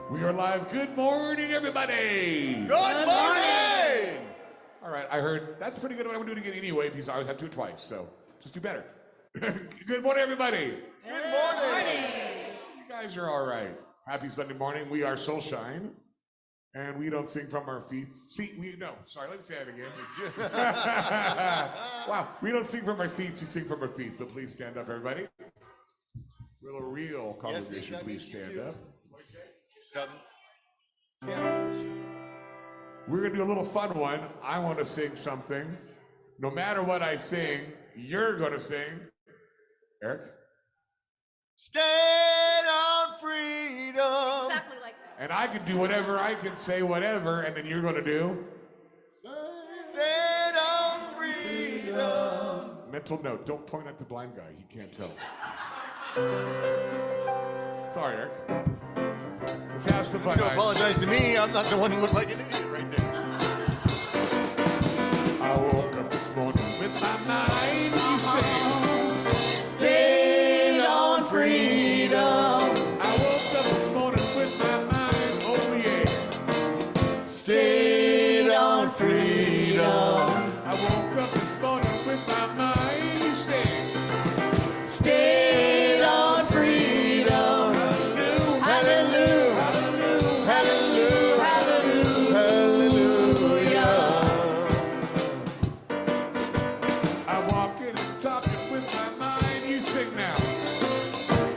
We are live. Good morning, everybody. Good morning. All right, I heard that's pretty good. I'm going to do it again anyway because I always have to do it twice, so just do better. Good morning, everybody. Good morning. You guys are all right. Happy Sunday morning. We are Soulshine, and we don't sing from our feet. Sorry, let me say that again. Wow, we don't sing from our seats. We sing from our feet. So please stand up, everybody. Will a real congregation please stand up? We're going to do a little fun one. I want to sing something. No matter what I sing, you're going to sing. Eric? Stand on freedom. Exactly like that. And I can do whatever, I can say whatever, and then you're going to do? Stand on freedom. Mental note, don't point at the blind guy. He can't tell. Sorry, Eric. Let's have some fun. Don't apologize to me. I'm not the one who looked like an idiot right there. I woke up this morning with my mind. You say, Stand on freedom. I woke up this morning with my mind. Oh yeah. Stand on freedom. I woke up this morning with my mind. You say, Stand on freedom. Hallelujah. Hallelujah. Hallelujah. I'm walking and talking with my mind. You sing now.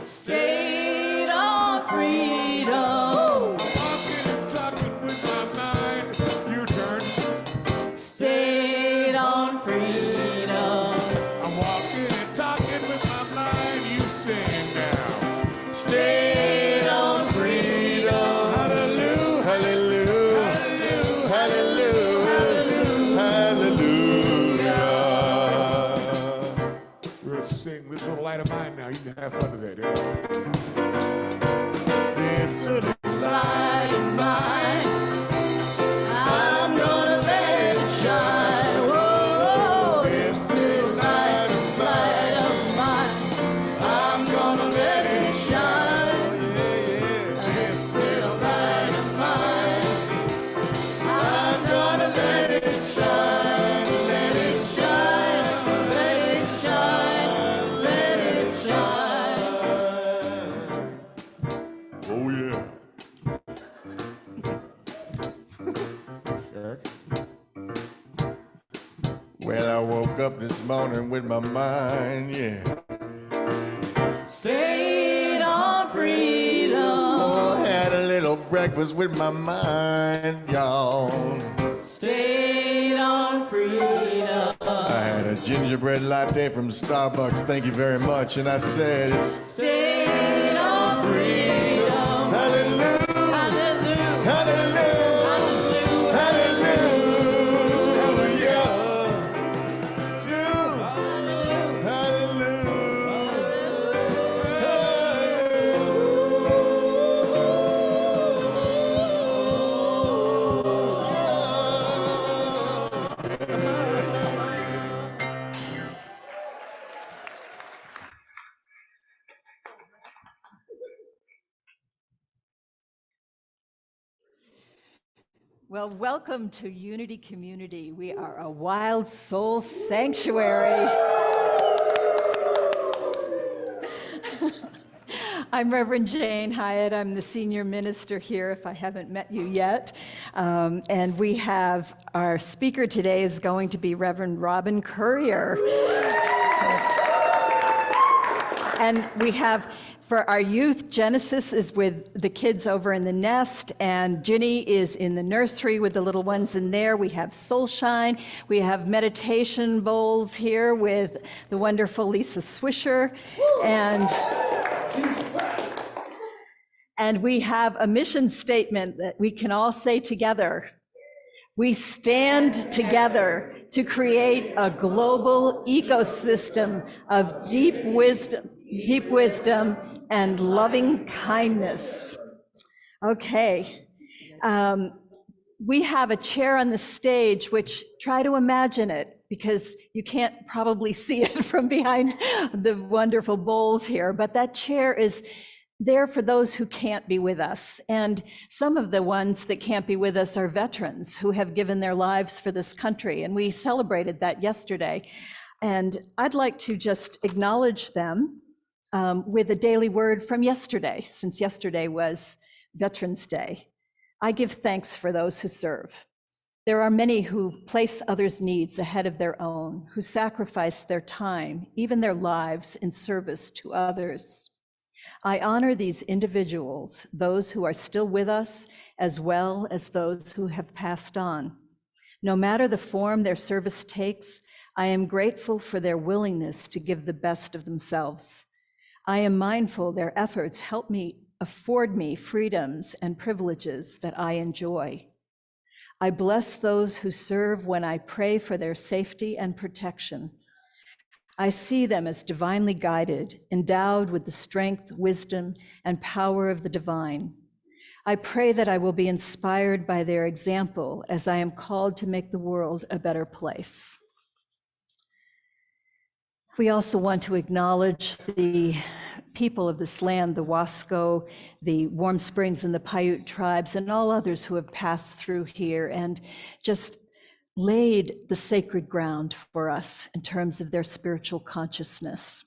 Stand on freedom. I'm walking and talking with my mind. Your turn. Stand on freedom. I'm walking and talking with my mind. You sing now. Stand on freedom. Hallelujah. Hallelujah. Hallelujah. Hallelujah. We're going to sing this little light of mine now. You can have fun with it. This little Light of mine, I'm gonna let it shine. Whoa, this little light of mine, I'm gonna let it shine. This little light of mine, I'm gonna let it shine. Let it shine, let it shine, let it shine. Oh, yeah. Eric? Well, I woke up this morning with my mind, yeah. Stayed on freedom. Oh, had a little breakfast with my mind, y'all. Stayed on freedom. I had a gingerbread latte from Starbucks, thank you very much. And I said, it's Stayed on freedom. hallelujah, Hallelujah. hallelujah, Well, welcome to Unity Community. We are a wild soul sanctuary. I'm Reverend Jane Hyatt. I'm the senior minister here, if I haven't met you yet. And we have our speaker today is going to be Reverend Robin Courier. And we have, for our youth, Genesis is with the kids over in the nest, and Ginny is in the nursery with the little ones in there. We have Soulshine. We have meditation bowls here with the wonderful Lisa Swisher. And we have a mission statement that we can all say together. We stand together to create a global ecosystem of deep wisdom and loving kindness. Okay. We have a chair on the stage, which try to imagine it, because you can't probably see it from behind the wonderful bowls here, but that chair is there for those who can't be with us. And some of the ones that can't be with us are veterans who have given their lives for this country. And we celebrated that yesterday. And I'd like to just acknowledge them with a daily word from yesterday, since yesterday was Veterans Day. I give thanks for those who serve. There are many who place others' needs ahead of their own, who sacrifice their time, even their lives, in service to others. I honor these individuals, those who are still with us, as well as those who have passed on. No matter the form their service takes, I am grateful for their willingness to give the best of themselves. I am mindful their efforts afford me freedoms and privileges that I enjoy. I bless those who serve when I pray for their safety and protection. I see them as divinely guided, endowed with the strength, wisdom, and power of the divine. I pray that I will be inspired by their example as I am called to make the world a better place. We also want to acknowledge the people of this land, the Wasco, the Warm Springs and the Paiute tribes, and all others who have passed through here and just laid the sacred ground for us in terms of their spiritual consciousness.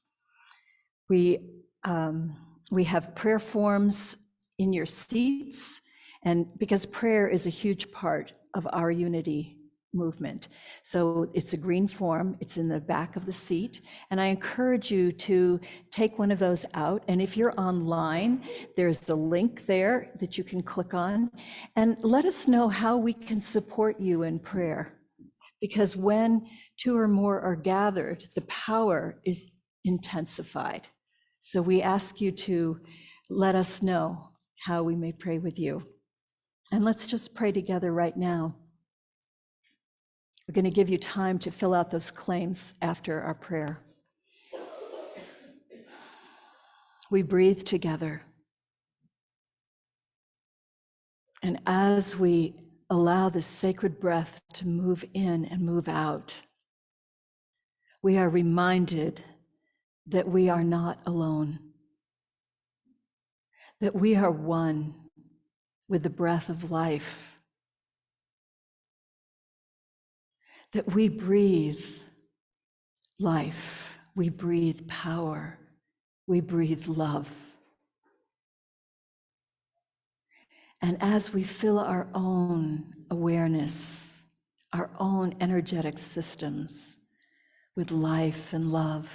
We have prayer forms in your seats, and because prayer is a huge part of our unity movement. So it's a green form, it's in the back of the seat, and I encourage you to take one of those out. And if you're online, there's the link there that you can click on, and let us know how we can support you in prayer. Because when two or more are gathered, the power is intensified. So we ask you to let us know how we may pray with you. And let's just pray together right now. We're going to give you time to fill out those claims after our prayer. We breathe together. And as we allow this sacred breath to move in and move out, we are reminded that we are not alone, that we are one with the breath of life, that we breathe life, we breathe power, we breathe love. And as we fill our own awareness, our own energetic systems with life and love,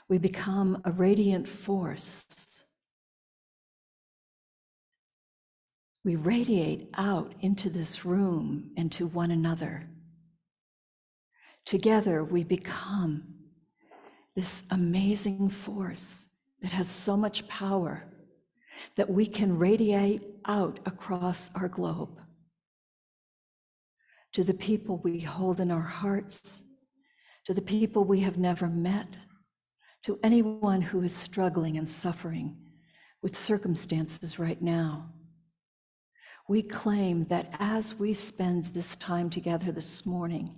we become a radiant force. We radiate out into this room and to one another. Together, we become this amazing force that has so much power that we can radiate out across our globe to the people we hold in our hearts, to the people we have never met, to anyone who is struggling and suffering with circumstances right now. We claim that as we spend this time together this morning,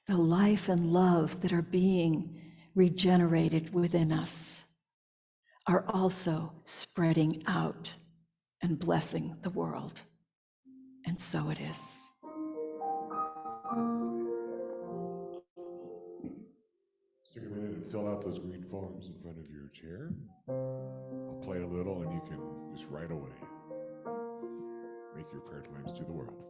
the life and love that are being regenerated within us are also spreading out and blessing the world. And so it is. Let's take a minute and fill out those green forms in front of your chair. I'll play a little and you can just right away make your prayer claims to the world.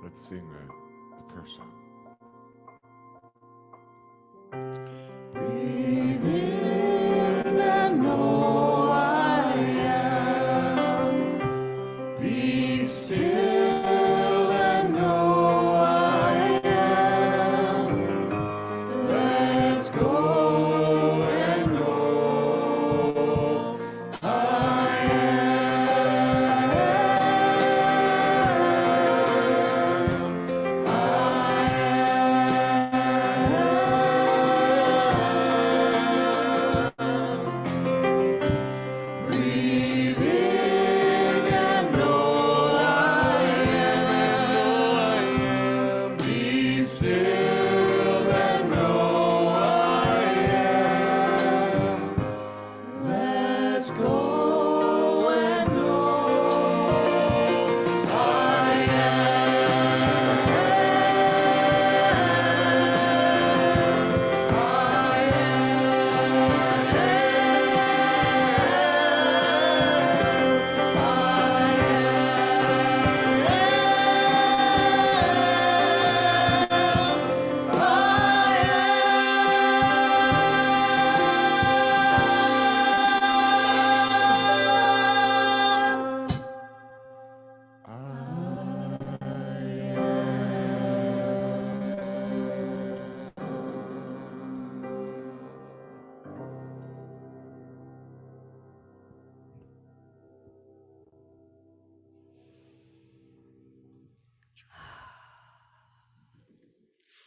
Let's sing the prayer song. Breathe in and know I am.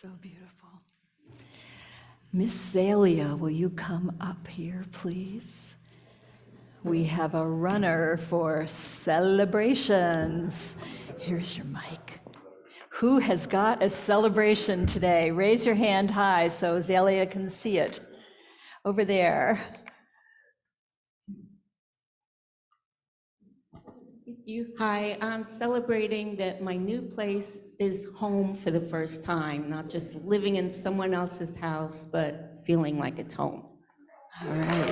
So beautiful. Miss Zalia, will you come up here, please? We have a runner for celebrations. Here's your mic. Who has got a celebration today? Raise your hand high so Zalia can see it. Over there. Hi, I'm celebrating that my new place is home for the first time, not just living in someone else's house, but feeling like it's home. All right.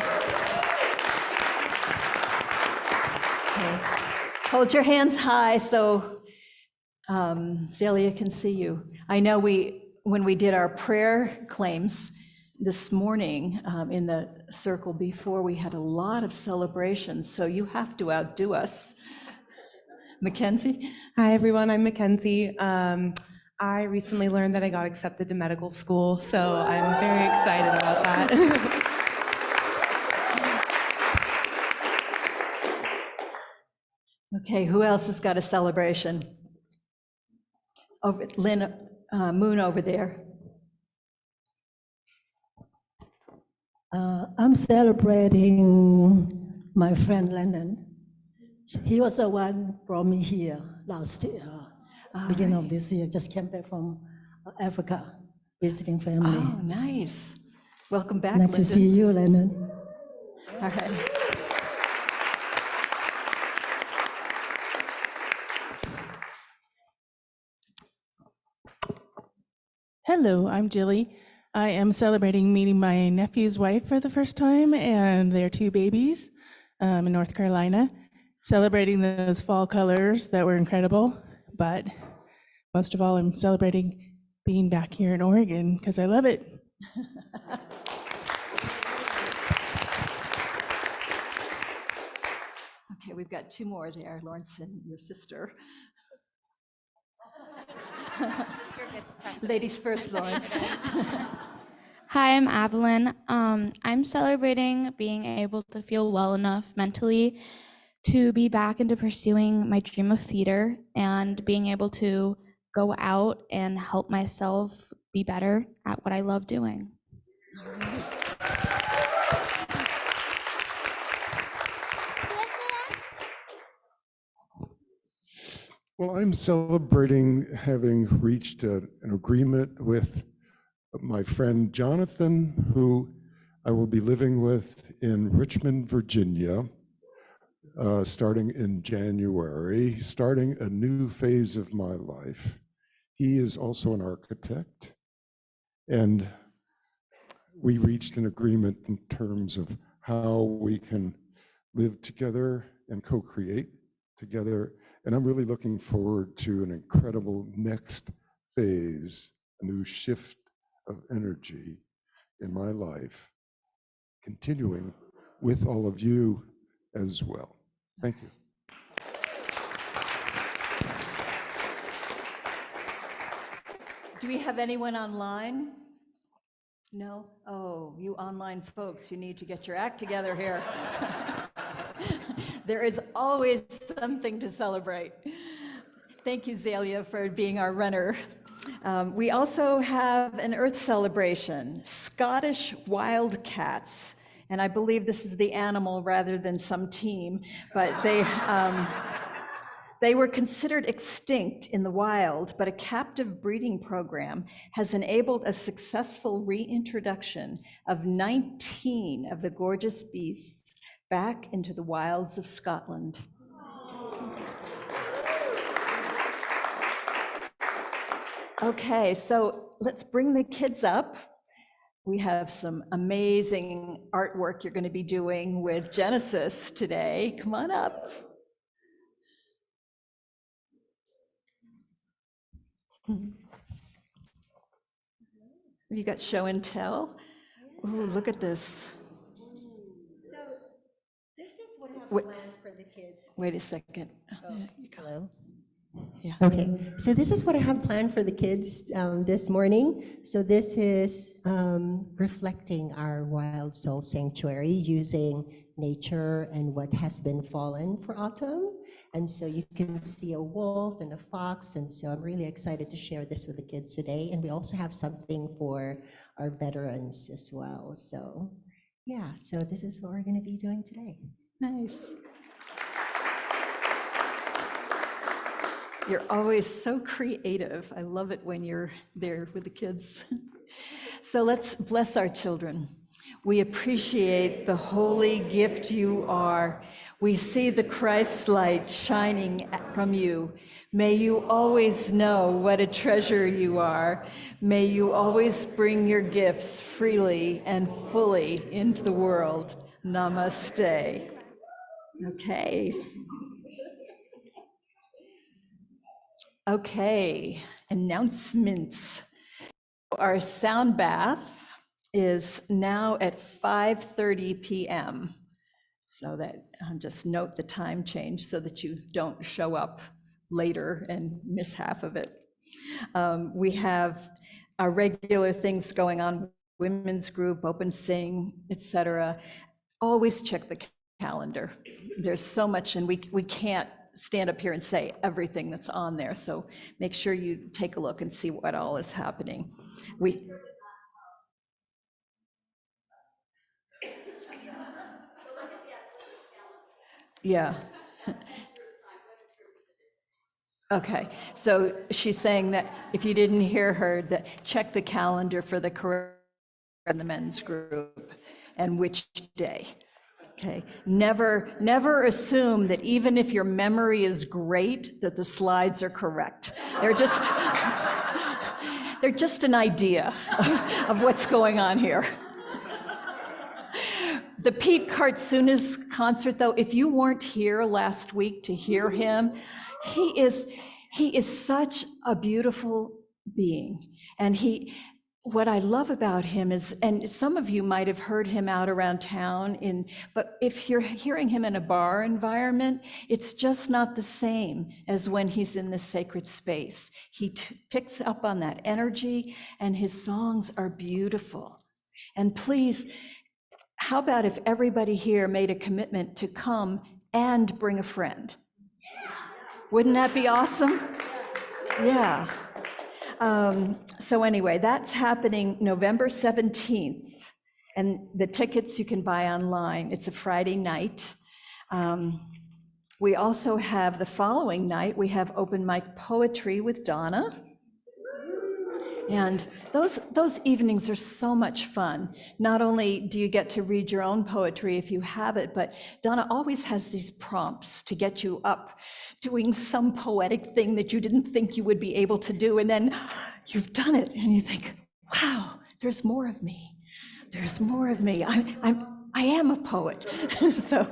Okay. Hold your hands high so Zalia can see you. I know when we did our prayer claims this morning in the circle before, we had a lot of celebrations, so you have to outdo us. Mackenzie? Hi, everyone. I'm Mackenzie. I recently learned that I got accepted to medical school, so I'm very excited about that. Okay, who else has got a celebration? Over, Lynn, Moon over there. I'm celebrating my friend Lennon. He was the one brought me here last year, beginning of this year. Just came back from Africa, visiting family. Oh, nice. Welcome back, Nice Lyndon. to see you, Lennon. All right. Hello, I'm Jilly. I am celebrating meeting my nephew's wife for the first time and their two babies in North Carolina. Celebrating those fall colors that were incredible, but most of all, I'm celebrating being back here in Oregon because I love it. Okay, we've got two more there, Lawrence and your sister. Ladies first, Lawrence. Hi, I'm Evelyn. I'm celebrating being able to feel well enough mentally to be back into pursuing my dream of theater and being able to go out and help myself be better at what I love doing. Well, I'm celebrating having reached an agreement with my friend Jonathan, who I will be living with in Richmond, Virginia, starting in January, starting a new phase of my life. He is also an architect, and we reached an agreement in terms of how we can live together and co-create together. And I'm really looking forward to an incredible next phase, a new shift of energy in my life, continuing with all of you as well. Thank you. Do we have anyone online? No? Oh, you online folks, you need to get your act together here. There is always something to celebrate. Thank you, Zalia, for being our runner. We also have an Earth celebration, Scottish wildcats. And I believe this is the animal rather than some team, but they were considered extinct in the wild, but a captive breeding program has enabled a successful reintroduction of 19 of the gorgeous beasts back into the wilds of Scotland. Okay, so let's bring the kids up. We have some amazing artwork you're going to be doing with Genesis today. Come on up. Have you got show and tell? Oh, look at this. So this is what I have Wait. planned for the kids. Wait a second. Hello? Yeah. Okay, so this is what I have planned for the kids this morning. So this is reflecting our wild soul sanctuary using nature and what has been fallen for autumn. And so you can see a wolf and a fox. And so I'm really excited to share this with the kids today. And we also have something for our veterans as well. So yeah, so this is what we're going to be doing today. Nice. You're always so creative. I love it when you're there with the kids. So let's bless our children. We appreciate the holy gift you are. We see the Christ light shining from you. May you always know what a treasure you are. May you always bring your gifts freely and fully into the world. Namaste. Okay. Okay, announcements. Our sound bath is now at 5:30 p.m. So that, just note the time change so that you don't show up later and miss half of it. We have our regular things going on, women's group, open sing, etc. Always check the calendar. There's so much, and we can't stand up here and say everything that's on there. So make sure you take a look and see what all is happening. Yeah. Okay, so she's saying that if you didn't hear her, that check the calendar for the career and the men's group and which day. Okay, never assume that even if your memory is great, that the slides are correct. They're just an idea of what's going on here. The Pete Kartsounis concert, though, if you weren't here last week to hear him, he is such a beautiful being. And what I love about him is, and some of you might have heard him out around town, but if you're hearing him in a bar environment, it's just not the same as when he's in this sacred space. He picks up on that energy, and his songs are beautiful. And please, how about if everybody here made a commitment to come and bring a friend? Wouldn't that be awesome? Yeah. So anyway, that's happening November 17th, and the tickets you can buy online. It's a Friday night. We also have the following night, we have open mic poetry with Donna. And those evenings are so much fun. Not only do you get to read your own poetry if you have it, but Donna always has these prompts to get you up doing some poetic thing that you didn't think you would be able to do, and then you've done it, and you think, wow, there's more of me. There's more of me. I am a poet. So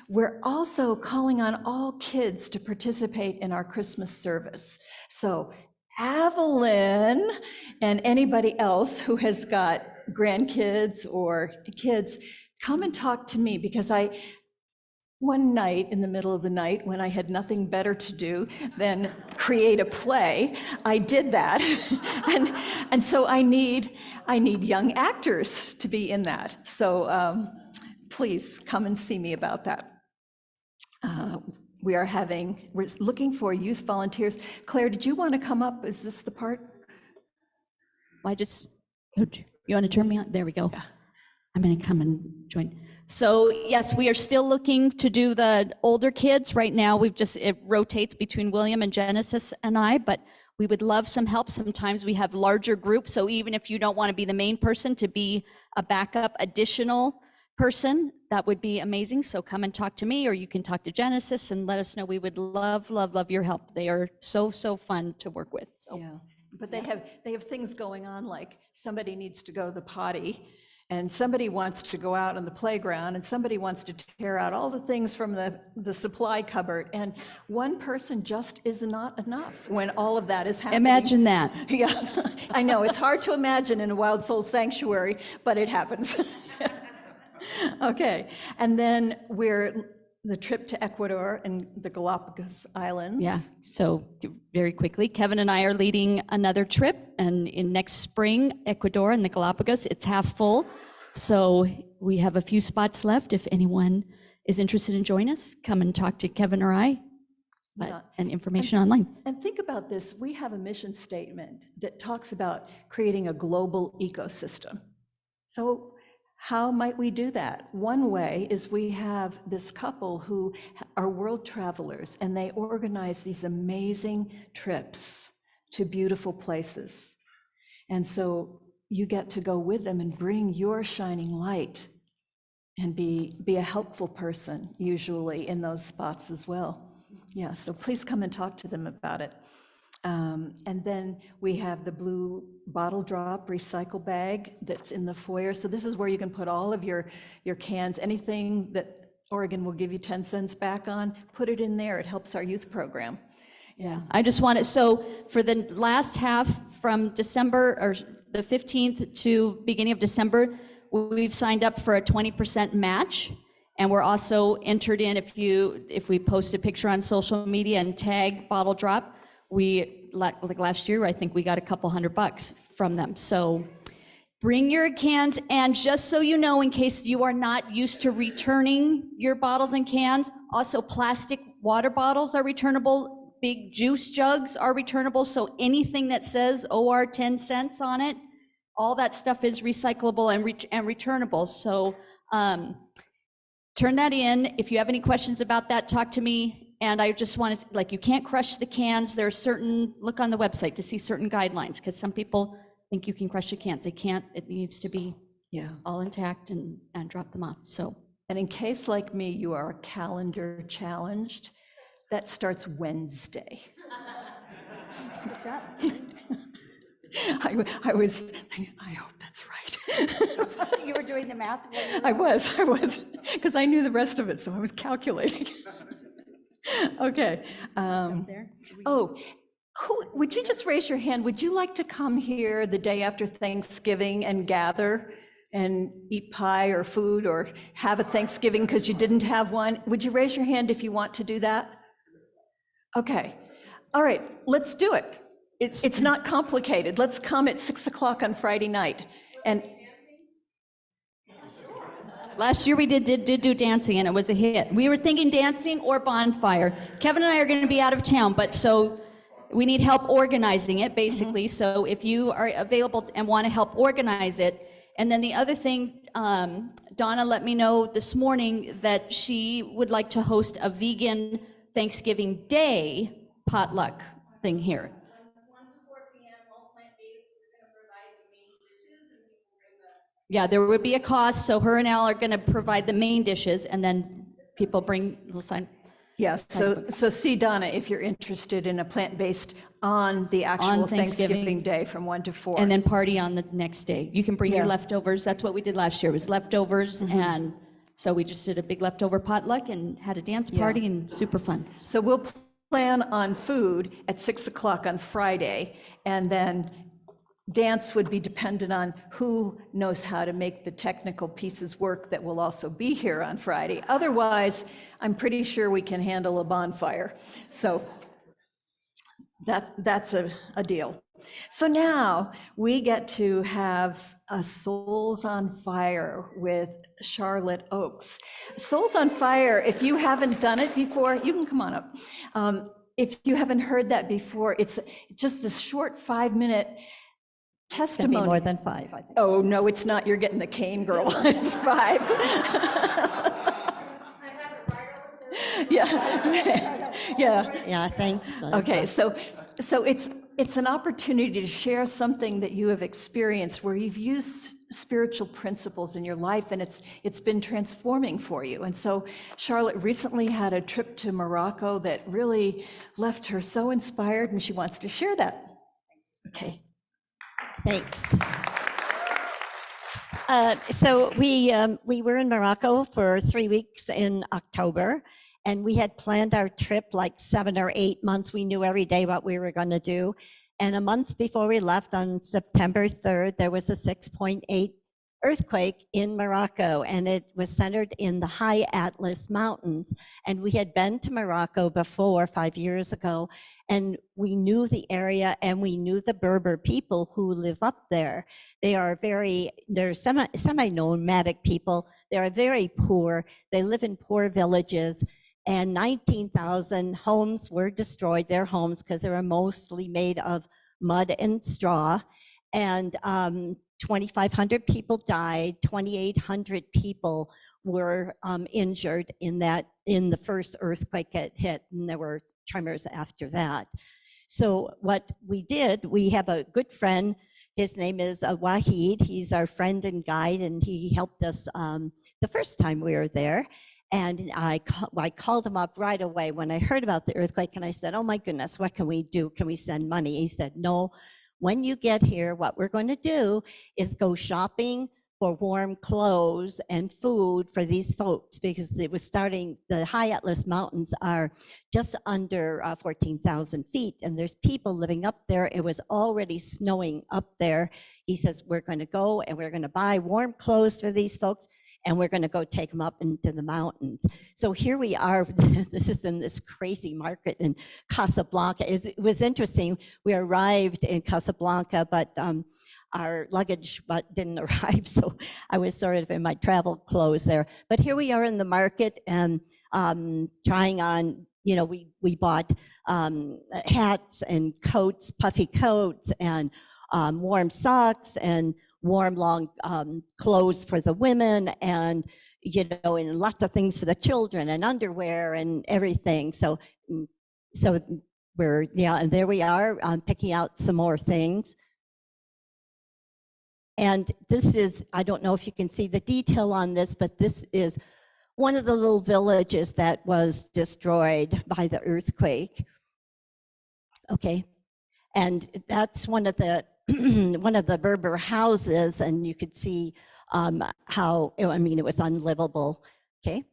we're also calling on all kids to participate in our Christmas service. So Evelyn and anybody else who has got grandkids or kids, come and talk to me, because one night in the middle of the night when I had nothing better to do than create a play, I did that. and so I need young actors to be in that. So please come and see me about that. We're looking for youth volunteers. Claire, did you want to come up? Is this the part? Well, you want to turn me on? There we go. Yeah. I'm going to come and join. So yes, we are still looking to do the older kids. Right now, it rotates between William and Genesis and I, but we would love some help. Sometimes we have larger groups. So even if you don't want to be the main person, to be a backup additional person, that would be amazing. So come and talk to me, or you can talk to Genesis and let us know. We would love, love, love your help. They are so fun to work with. So. Yeah, but they have things going on, like somebody needs to go to the potty, and somebody wants to go out on the playground, and somebody wants to tear out all the things from the supply cupboard, and one person just is not enough when all of that is happening. Imagine that. Yeah, I know, it's hard to imagine in a wild soul sanctuary, but it happens. Okay, and then the trip to Ecuador and the Galapagos Islands. Yeah, so very quickly, Kevin and I are leading another trip, and in next spring, Ecuador and the Galapagos, it's half full. So we have a few spots left if anyone is interested in joining us, come and talk to Kevin or I, Yeah. and information online. And think about this, we have a mission statement that talks about creating a global ecosystem. So how might we do that? One way is we have this couple who are world travelers, and they organize these amazing trips to beautiful places. And so you get to go with them and bring your shining light and be a helpful person, usually in those spots as well. Yeah, so please come and talk to them about it. And then we have the blue bottle drop recycle bag that's in the foyer. So this is where you can put all of your cans, anything that Oregon will give you 10 cents back on, put it in there. It helps our youth program. Yeah, I just wanted, so for the last half from December, or the 15th to beginning of December, we've signed up for a 20% match. And we're also entered in, if we post a picture on social media and tag Bottle Drop, like last year, I think we got a couple $100 from them. So bring your cans, and just so you know, in case you are not used to returning your bottles and cans, also plastic water bottles are returnable, big juice jugs are returnable, so anything that says OR 10 cents on it, all that stuff is recyclable and returnable. So turn that in. If you have any questions about that, talk to me. And I just wanted to, like, you can't crush the cans. There are certain, look on the website to see certain guidelines, because some people think you can crush the cans. They can't. It needs to be all intact and drop them off. So, and in case like me, you are calendar challenged, that starts Wednesday. It does. I was thinking, I hope that's right. You were doing the math? I was, because I knew the rest of it, so I was calculating. Okay. Would you just raise your hand? Would you like to come here the day after Thanksgiving and gather and eat pie or food, or have a Thanksgiving because you didn't have one? Would you raise your hand if you want to do that? Okay. All right, let's do it. It's not complicated. Let's come at 6 o'clock on Friday night. And last year we did do dancing, and it was a hit. We were thinking dancing or bonfire. Kevin and I are going to be out of town, but so we need help organizing it, basically. So if you are available and want to help organize it. And then the other thing, Donna let me know this morning that she would like to host a vegan Thanksgiving Day potluck thing here. Yeah, there would be a cost, so her and Al are going to provide the main dishes, and then people bring, they'll sign. Yes, so see Donna if you're interested in a plant-based on the actual Thanksgiving Day from 1 to 4. And then party on the next day. You can bring your leftovers. That's what we did last year, was leftovers, and so we just did a big leftover potluck and had a dance party, and super fun. So we'll plan on food at 6 o'clock on Friday, and then dance would be dependent on who knows how to make the technical pieces work that will also be here on Friday. Otherwise, I'm pretty sure we can handle a bonfire. So that's a deal. So now we get to have a Souls on Fire with Charlotte Oakes. Souls on Fire, if you haven't done it before, you can come on up. If you haven't heard that before, it's just this short 5-minute testimony. It's gonna be more than 5, I think. Oh, no, it's not. You're getting the cane, girl. It's 5. Yeah, thanks. Okay, so it's an opportunity to share something that you have experienced where you've used spiritual principles in your life, and it's been transforming for you. And so Charlotte recently had a trip to Morocco that really left her so inspired, and she wants to share that. Okay. Thanks. So we were in Morocco for 3 weeks in October, and we had planned our trip like 7 or 8 months. We knew every day what we were going to do. And a month before we left on September 3rd, there was a 6.8 earthquake in Morocco, and it was centered in the high Atlas Mountains. And we had been to Morocco before 5 years ago, and we knew the area and we knew the Berber people who live up there. They're semi-nomadic people. They are very poor. They live in poor villages, and 19,000 homes were destroyed, their homes, because they were mostly made of mud and straw. And 2,500 people died, 2,800 people were injured in the first earthquake that hit, and there were tremors after that. So what we did, we have a good friend, his name is Wahid, he's our friend and guide, and he helped us the first time we were there. And I called him up right away when I heard about the earthquake, and I said, oh my goodness, what can we do? Can we send money? He said, no, when you get here, what we're going to do is go shopping for warm clothes and food for these folks, because it was starting, the high Atlas Mountains are just under 14,000 feet, and there's people living up there. It was already snowing up there. He says, we're going to go and we're going to buy warm clothes for these folks, and we're going to go take them up into the mountains. So here we are. This is in this crazy market in Casablanca. It was interesting. We arrived in Casablanca, but our luggage didn't arrive, so I was sort of in my travel clothes there. But here we are in the market and trying on, we bought hats and coats, puffy coats, and warm socks, and warm long clothes for the women, and and lots of things for the children, and underwear and everything. So we're, and there we are picking out some more things. And this is, I don't know if you can see the detail on this, but this is one of the little villages that was destroyed by the earthquake. Okay, and that's one of the one of the Berber houses, and you could see how, it was unlivable. Okay,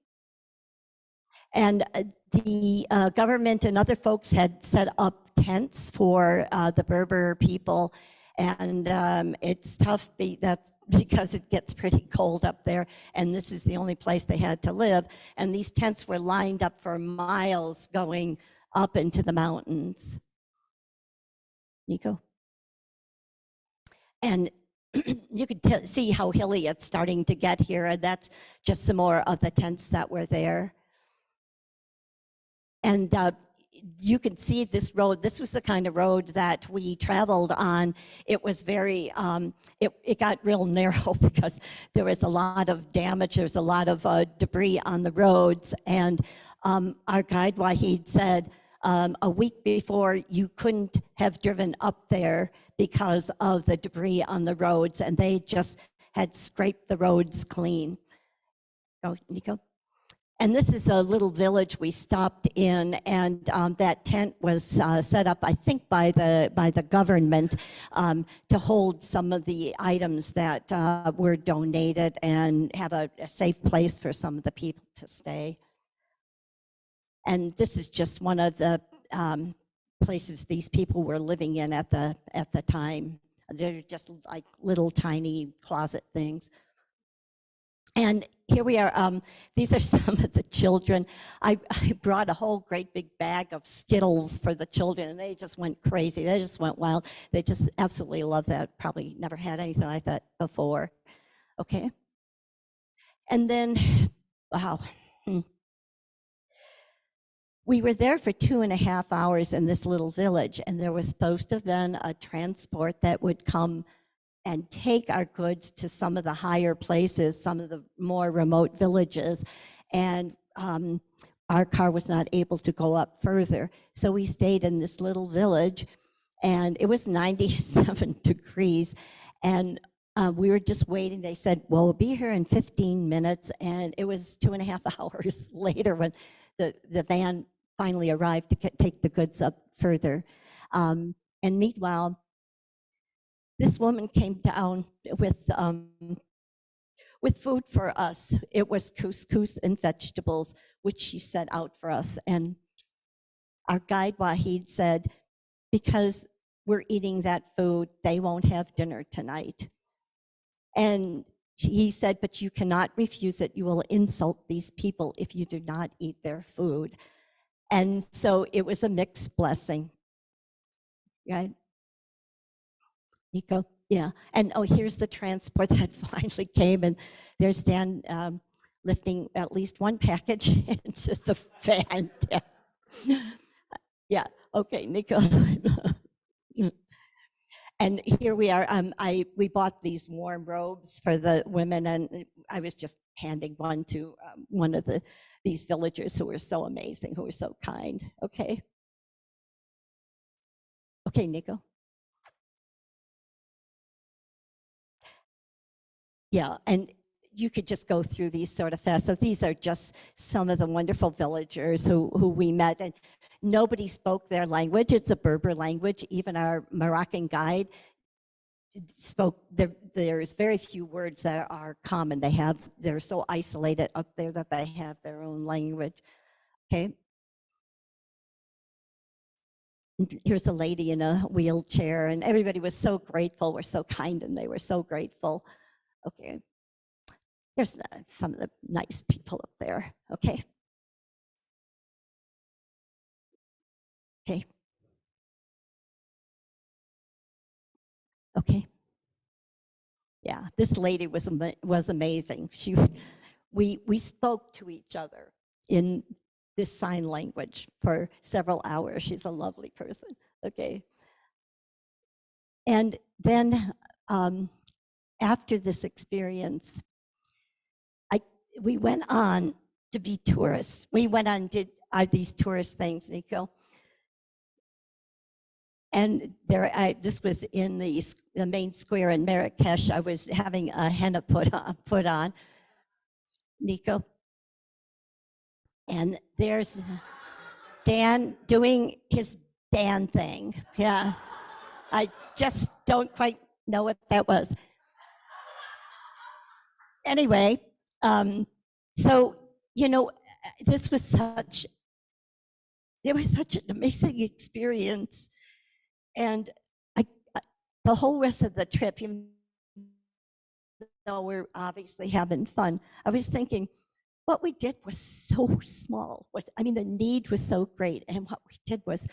and the government and other folks had set up tents for the Berber people, and it's tough because it gets pretty cold up there, and this is the only place they had to live, and these tents were lined up for miles going up into the mountains. Nico? And you could see how hilly it's starting to get here, and that's just some more of the tents that were there. And you can see this road. This was the kind of road that we traveled on. It was very, it got real narrow because there was a lot of damage. There was a lot of debris on the roads. And our guide, Wahid, said a week before, you couldn't have driven up there because of the debris on the roads, and they just had scraped the roads clean. Oh, Nico? And this is a little village we stopped in, and that tent was set up, I think, by the government to hold some of the items that were donated and have a safe place for some of the people to stay. And this is just one of the places these people were living in at the time. They're just like little tiny closet things. And here we are. These are some of the children. I brought a whole great big bag of Skittles for the children, and they just went crazy. They just went wild. They just absolutely love that. Probably never had anything like that before. Okay. And then, wow. We were there for 2.5 hours in this little village, and there was supposed to have been a transport that would come and take our goods to some of the higher places, some of the more remote villages, and our car was not able to go up further. So we stayed in this little village, and it was 97 degrees, and we were just waiting. They said, well, we'll be here in 15 minutes, and it was 2.5 hours later when the van finally arrived to take the goods up further. And meanwhile, this woman came down with food for us. It was couscous and vegetables, which she set out for us. And our guide, Wahid, said, because we're eating that food, they won't have dinner tonight. And He said, but you cannot refuse it. You will insult these people if you do not eat their food. And so it was a mixed blessing, right? Nico? Yeah. And oh, here's the transport that finally came, and there's Dan lifting at least one package into the van. Yeah. Okay, Nico. And here we are. We bought these warm robes for the women, and I was just handing one to one of these villagers who were so amazing, who were so kind. Okay. Okay, Nico. Yeah, and you could just go through these sort of fast. So these are just some of the wonderful villagers who we met, and nobody spoke their language. It's a Berber language. Even our Moroccan guide spoke, there's very few words that are common. They're so isolated up there that they have their own language. Okay. Here's a lady in a wheelchair, and everybody was so grateful. We're so kind, and they were so grateful. Okay. There's some of the nice people up there. Okay. Okay. Okay. Yeah, this lady was amazing. We spoke to each other in this sign language for several hours. She's a lovely person. Okay. And then after this experience, we went on to be tourists. We went on, did these tourist things, Nico. And this was in the main square in Marrakesh. I was having a henna put on, Nico. And there's Dan doing his Dan thing. Yeah, I just don't quite know what that was. Anyway, so, you know, this was such an amazing experience. And the whole rest of the trip, even though we're obviously having fun, I was thinking, what we did was so small. I mean, the need was so great, and what we did was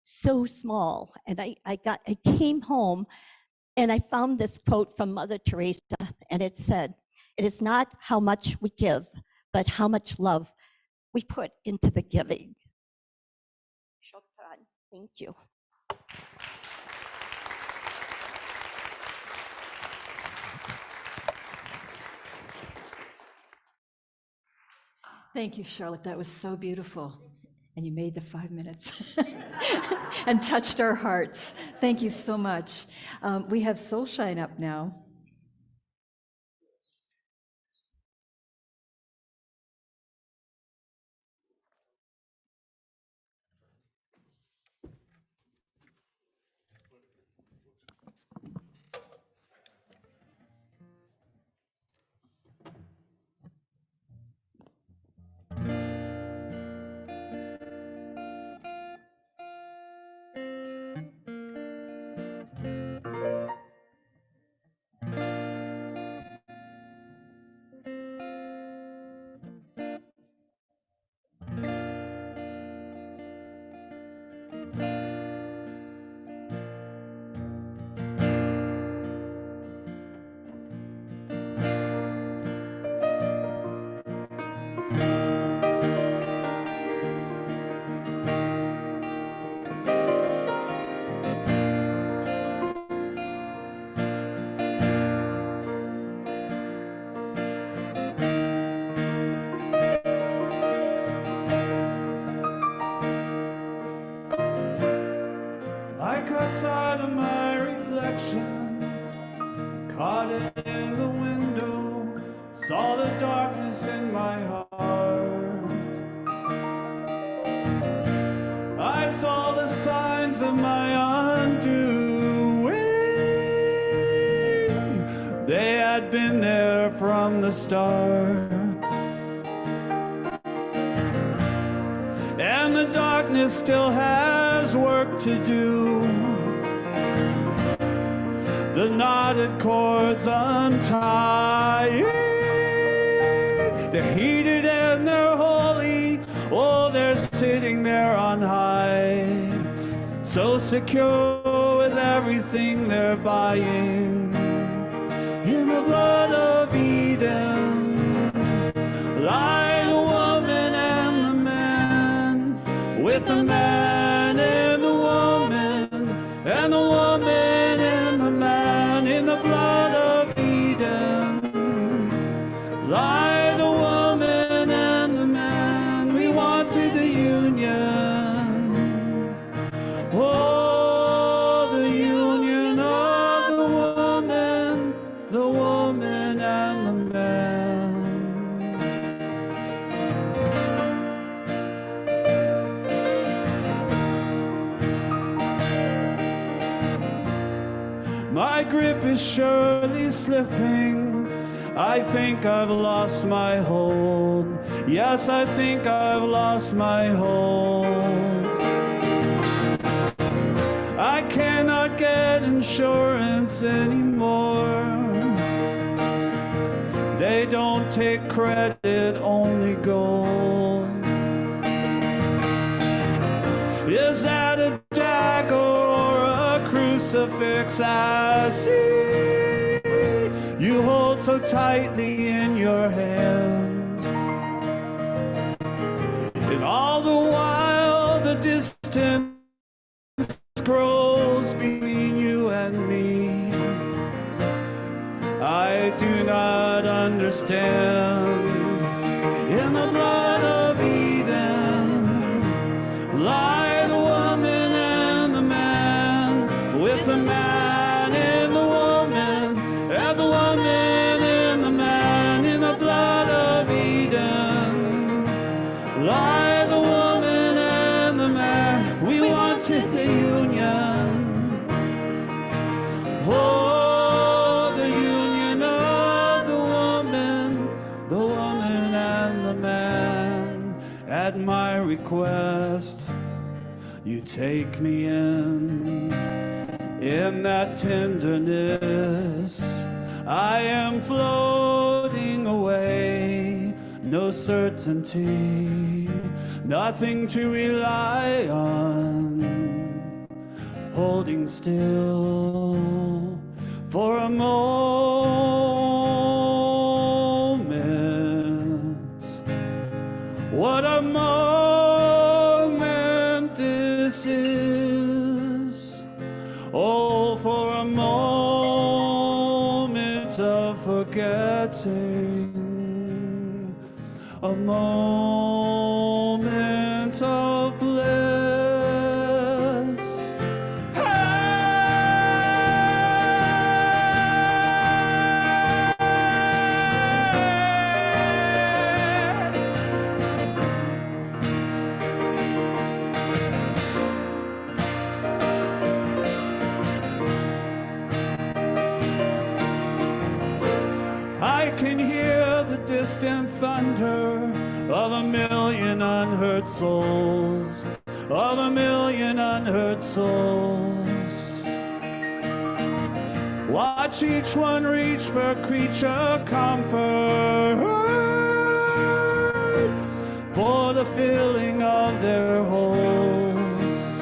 so small. And I came home, and I found this quote from Mother Teresa, and it said, "It is not how much we give, but how much love we put into the giving." Shukran. Thank you. Thank you, Charlotte. That was so beautiful. And you made the 5 minutes and touched our hearts. Thank you so much. We have Soulshine up now. I caught sight of my reflection, caught it in the window, saw the darkness in my heart. I saw the signs of my undoing. They had been there from the start. And the darkness still has work to do. The the knotted cords untying. They're heated and they're holy, oh, they're sitting there on high, so secure with everything they're buying. In the blood of Eden lie the woman and the man, with the man and the woman, and the woman and the man. In the blood of Eden lie the woman and the man. We wanted the union, oh, the union of the woman and the man. My grip is surely slipping. I think I've lost my hold. Yes, I think I've lost my hold. I cannot get insurance anymore. They don't take credit, only gold. Is that a dagger or a crucifix I see you hold so tightly in your hand? And all the while the distance grows between you and me. I do not understand. In the blood of Eden lie the woman and the man, with the man and the woman, and the woman and the man. In the blood of Eden lie the woman and the man. We wanted the union, oh, the union of the woman and the man. At my request, you take me in that tenderness. I am floating away, no certainty, nothing to rely on, holding still for a moment. What a moment this is. Oh, for a moment of forgetting, a moment of bliss. I can hear the distant thunder of a million unheard souls, of a million unheard souls. Watch each one reach for creature comfort, for the filling of their holes.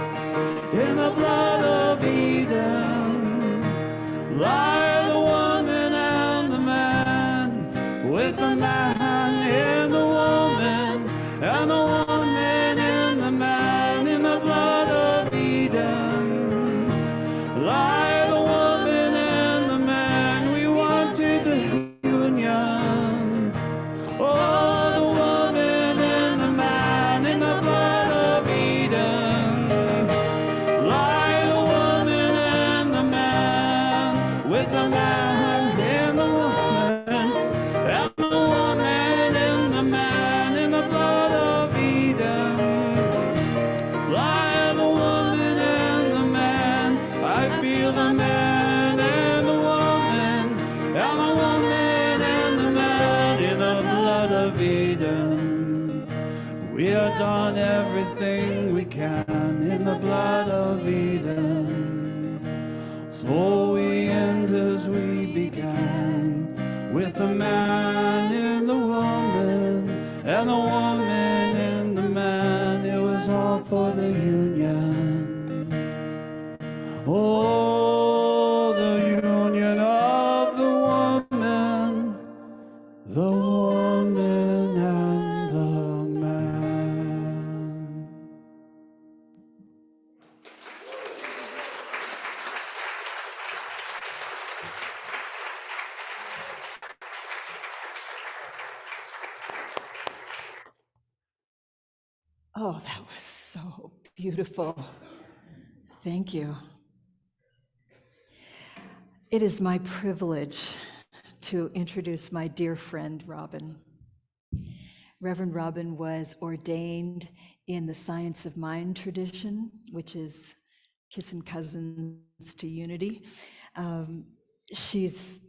In the blood of Eden lie the woman and the man, with the man and the woman, and the woman and the man. In the blood of Eden lie the woman and the man. We wanted the union, oh, the woman and the man. In the blood of Eden lie the woman and the man, with the man and the woman, and the woman and the man. In the blood of Eden lie the woman and the man. I feel the man and the woman, and the woman and the man. In the blood of Eden we have done everything we can. In the blood of Eden, so we ended as we began, with the man in the woman, and the woman in the man. It was all for the union. Oh, the union of the woman, the woman and the man. Oh, that was so beautiful. Thank you. It is my privilege to introduce my dear friend, Robin. Reverend Robin was ordained in the Science of Mind tradition, which is kissing cousins to unity. She's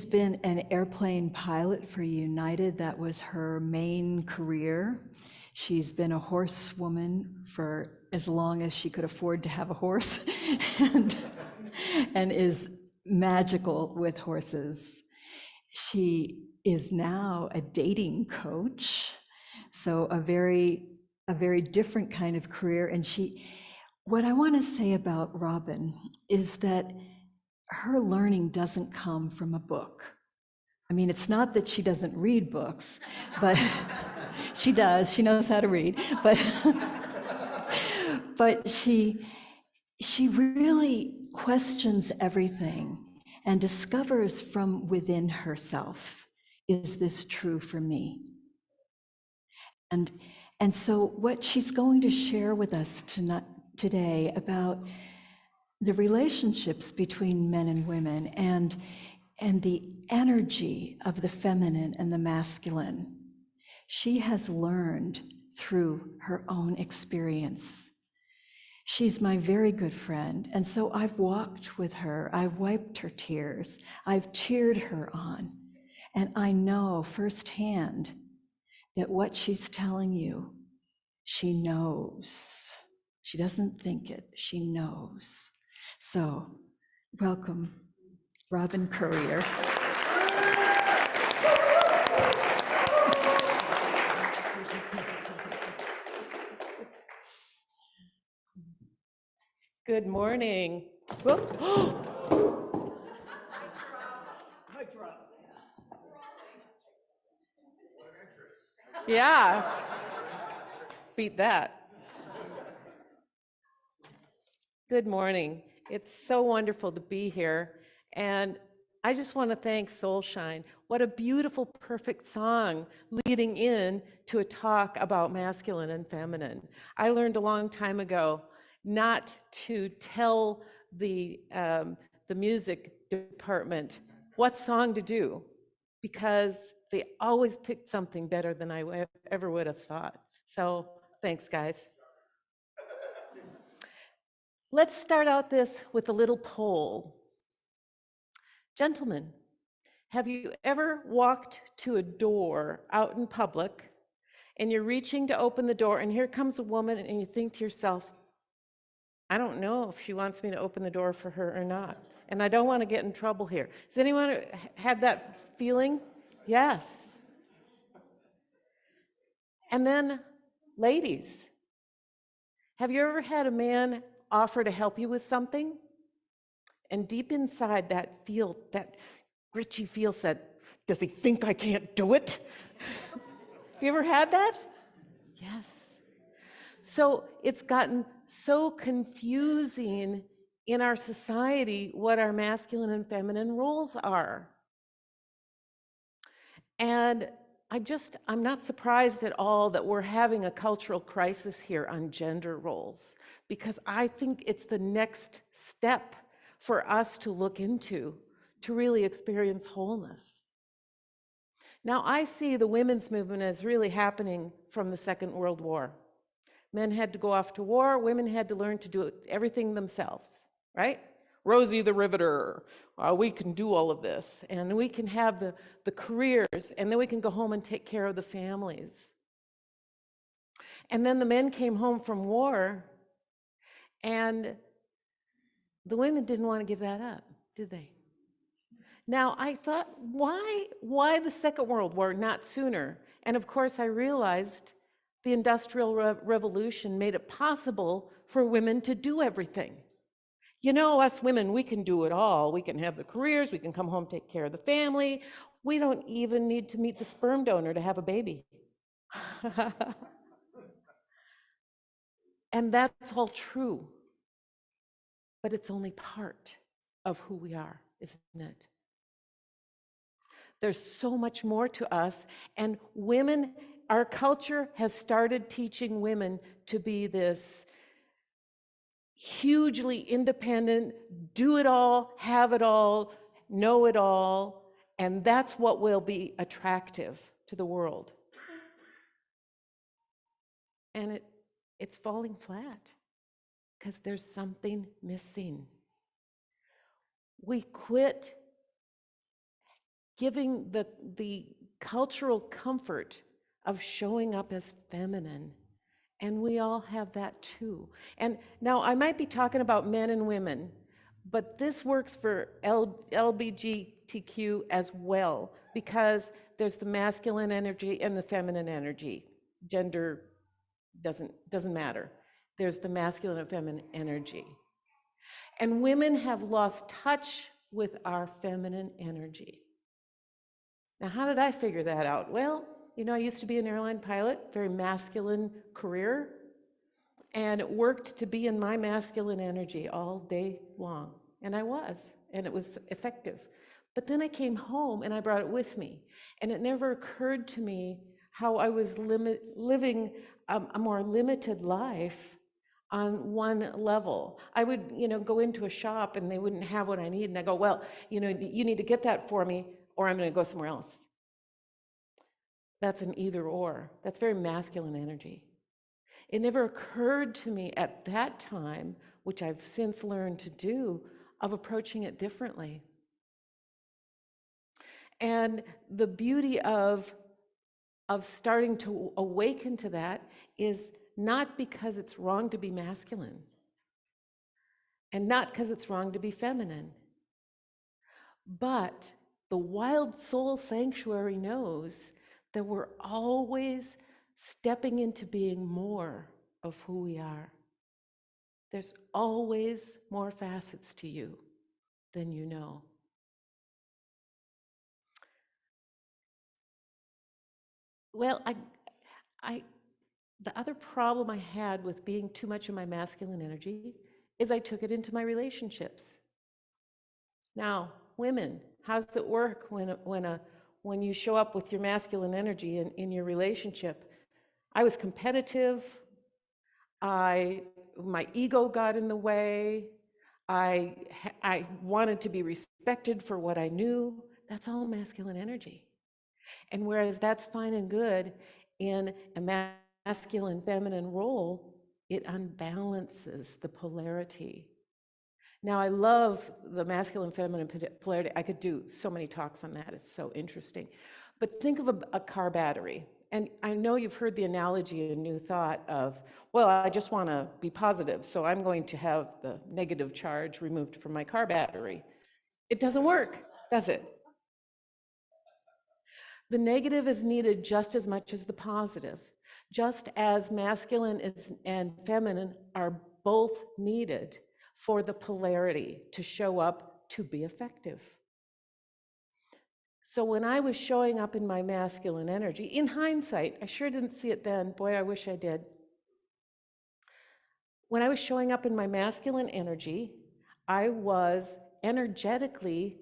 been an airplane pilot for United. That was her main career. She's been a horsewoman for as long as she could afford to have a horse and is magical with horses. She is now a dating coach, so a very different kind of career. And what I want to say about Robin is that her learning doesn't come from a book. I mean, it's not that she doesn't read books, but she does, she knows how to read, but she really questions everything and discovers from within herself, is this true for me? And so what she's going to share with us today about the relationships between men and women and the energy of the feminine and the masculine, she has learned through her own experience. She's my very good friend, and so I've walked with her, I've wiped her tears, I've cheered her on, and I know firsthand that what she's telling you, she knows. She doesn't think it, she knows. So, welcome, Robin Courier. Good morning. Yeah, beat that. Good morning. It's so wonderful to be here. And I just want to thank Soulshine. What a beautiful, perfect song leading in to a talk about masculine and feminine. I learned a long time ago not to tell the music department what song to do, because they always picked something better than I ever would have thought. So thanks, guys. Let's start out this with a little poll. Gentlemen, have you ever walked to a door out in public and you're reaching to open the door and here comes a woman and you think to yourself, I don't know if she wants me to open the door for her or not, and I don't want to get in trouble here. Does anyone have that feeling? Yes. And then, ladies, have you ever had a man offer to help you with something? And deep inside that gritchy feel said, does he think I can't do it? Have you ever had that? Yes. So it's gotten so confusing in our society what our masculine and feminine roles are. And I'm not surprised at all that we're having a cultural crisis here on gender roles, because I think it's the next step for us to look into to really experience wholeness. Now, I see the women's movement as really happening from the Second World War. Men had to go off to war, women had to learn to do everything themselves, right? Rosie the Riveter, we can do all of this, and we can have the careers, and then we can go home and take care of the families. And then the men came home from war, and the women didn't want to give that up, did they? Now, I thought, why the Second World War, not sooner? And of course, I realized the Industrial Revolution made it possible for women to do everything. You know, us women, we can do it all. We can have the careers, we can come home, take care of the family. We don't even need to meet the sperm donor to have a baby. And that's all true. But it's only part of who we are, isn't it? There's so much more to us, and women, our culture has started teaching women to be this hugely independent, do it all, have it all, know it all, and that's what will be attractive to the world. And it's falling flat because there's something missing. We quit giving the cultural comfort of showing up as feminine. And we all have that too. And now I might be talking about men and women, but this works for LGBTQ as well, because there's the masculine energy and the feminine energy. Gender doesn't matter. There's the masculine and feminine energy. And women have lost touch with our feminine energy. Now, how did I figure that out? Well, you know, I used to be an airline pilot, very masculine career, and it worked to be in my masculine energy all day long. And I was, and it was effective. But then I came home and I brought it with me. And it never occurred to me how I was living a more limited life on one level. I would, you know, go into a shop and they wouldn't have what I need. And I go, well, you know, you need to get that for me or I'm going to go somewhere else. That's an either or. That's very masculine energy. It never occurred to me at that time, which I've since learned to do, of approaching it differently. And the beauty of starting to awaken to that is not because it's wrong to be masculine and not because it's wrong to be feminine, but the wild soul sanctuary knows that we're always stepping into being more of who we are. There's always more facets to you than you know. Well, the other problem I had with being too much of my masculine energy is I took it into my relationships. Now, women, how does it work when you show up with your masculine energy in your relationship? I was competitive. My ego got in the way. I wanted to be respected for what I knew. That's all masculine energy. And whereas that's fine and good in a masculine feminine role, it unbalances the polarity. Now, I love the masculine feminine polarity. I could do so many talks on that. It's so interesting. But think of a car battery. And I know you've heard the analogy in New Thought of, well, I just want to be positive, so I'm going to have the negative charge removed from my car battery. It doesn't work, does it? The negative is needed just as much as the positive, just as masculine and feminine are both needed for the polarity to show up to be effective. So when I was showing up in my masculine energy, in hindsight, I sure didn't see it then, boy, I wish I did. When I was showing up in my masculine energy, I was energetically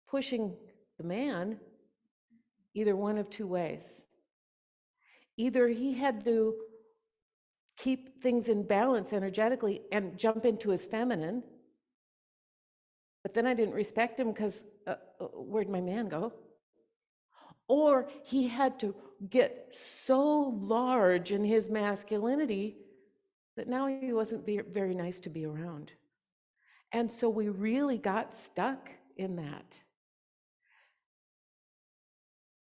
pushing the man either one of two ways. Either he had to keep things in balance energetically and jump into his feminine, but then I didn't respect him because where'd my man go? Or he had to get so large in his masculinity that now he wasn't very nice to be around. And so we really got stuck in that.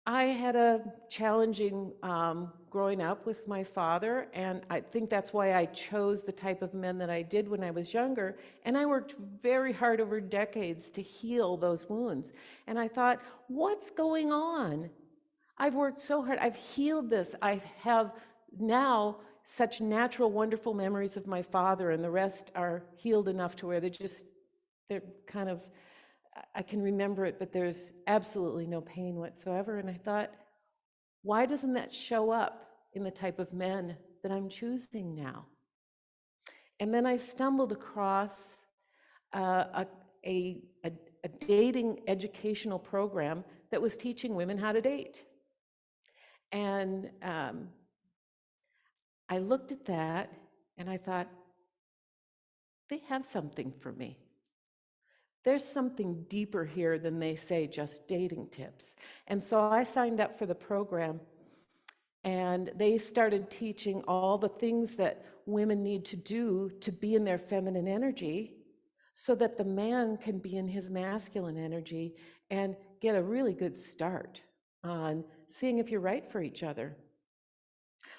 I had a challenging growing up with my father, and I think that's why I chose the type of men that I did when I was younger. And I worked very hard over decades to heal those wounds. And I thought, what's going on? I've worked so hard. I've healed this. I have now such natural, wonderful memories of my father, and the rest are healed enough to where they're kind of, I can remember it, but there's absolutely no pain whatsoever. And I thought, why doesn't that show up in the type of men that I'm choosing now? And then I stumbled across a dating educational program that was teaching women how to date. And I looked at that and I thought, they have something for me. There's something deeper here than they say just dating tips. And so I signed up for the program, and they started teaching all the things that women need to do to be in their feminine energy so that the man can be in his masculine energy and get a really good start on seeing if you're right for each other.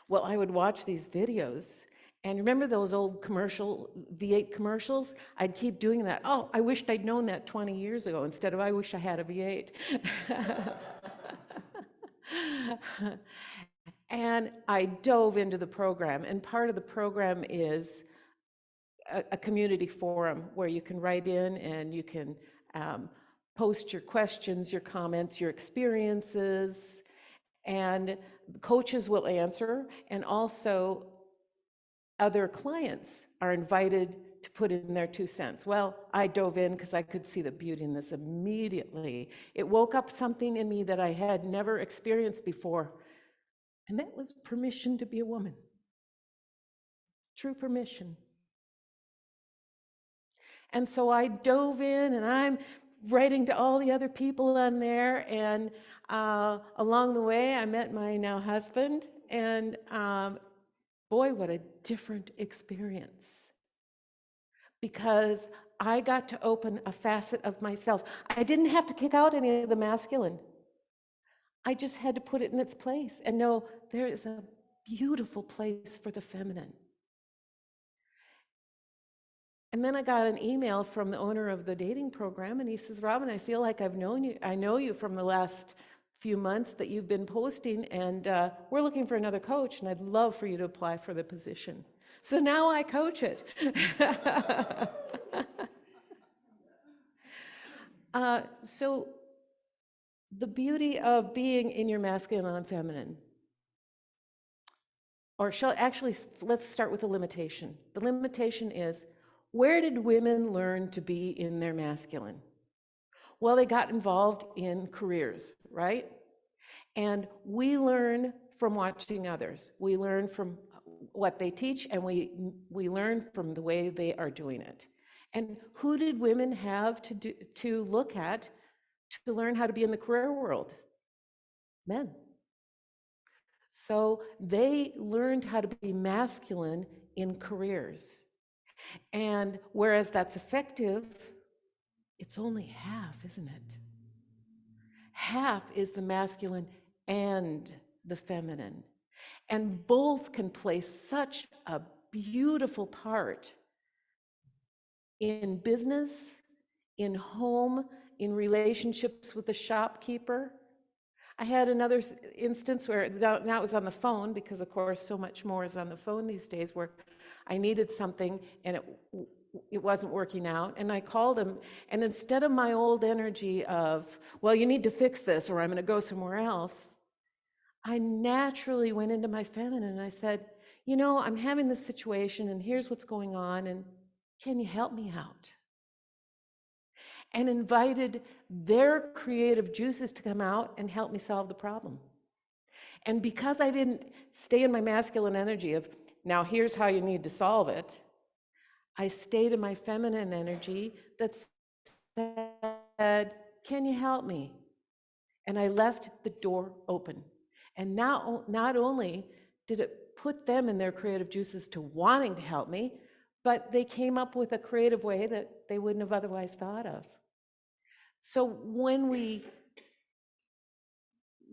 Well, I would watch these videos, and remember those old V8 commercials? I'd keep doing that. Oh, I wished I'd known that 20 years ago instead of I wish I had a V8. And I dove into the program, and part of the program is a community forum where you can write in and you can post your questions, your comments, your experiences, and coaches will answer, and also other clients are invited to put in their 2 cents. Well, I dove in because I could see the beauty in this immediately. It woke up something in me that I had never experienced before, and that was permission to be a woman. True permission. And so I dove in, and I'm writing to all the other people on there, and along the way I met my now husband, and boy, what a different experience. Because I got to open a facet of myself. I didn't have to kick out any of the masculine. I just had to put it in its place and know there is a beautiful place for the feminine. And then I got an email from the owner of the dating program, and he says, Robin, I feel like I've known you. I know you from the last few months that you've been posting, and we're looking for another coach, and I'd love for you to apply for the position. So now I coach it. So the beauty of being in your masculine and feminine, or let's start with the limitation. The limitation is, where did women learn to be in their masculine? Well, they got involved in careers, right? And we learn from watching others. We learn from what they teach, and we learn from the way they are doing it. And who did women have to look at to learn how to be in the career world? Men. So they learned how to be masculine in careers. And whereas that's effective, it's only half, isn't it? Half is the masculine and the feminine. And both can play such a beautiful part in business, in home, in relationships with the shopkeeper. I had another instance where, now it was on the phone, because of course so much more is on the phone these days, where I needed something and it wasn't working out, and I called him, and instead of my old energy of, well, you need to fix this or I'm going to go somewhere else, I naturally went into my feminine and I said, you know, I'm having this situation and here's what's going on, and can you help me out? And invited their creative juices to come out and help me solve the problem. And because I didn't stay in my masculine energy of, now here's how you need to solve it, I stayed in my feminine energy that said, can you help me? And I left the door open. And now, not only did it put them in their creative juices to wanting to help me, but they came up with a creative way that they wouldn't have otherwise thought of. So when we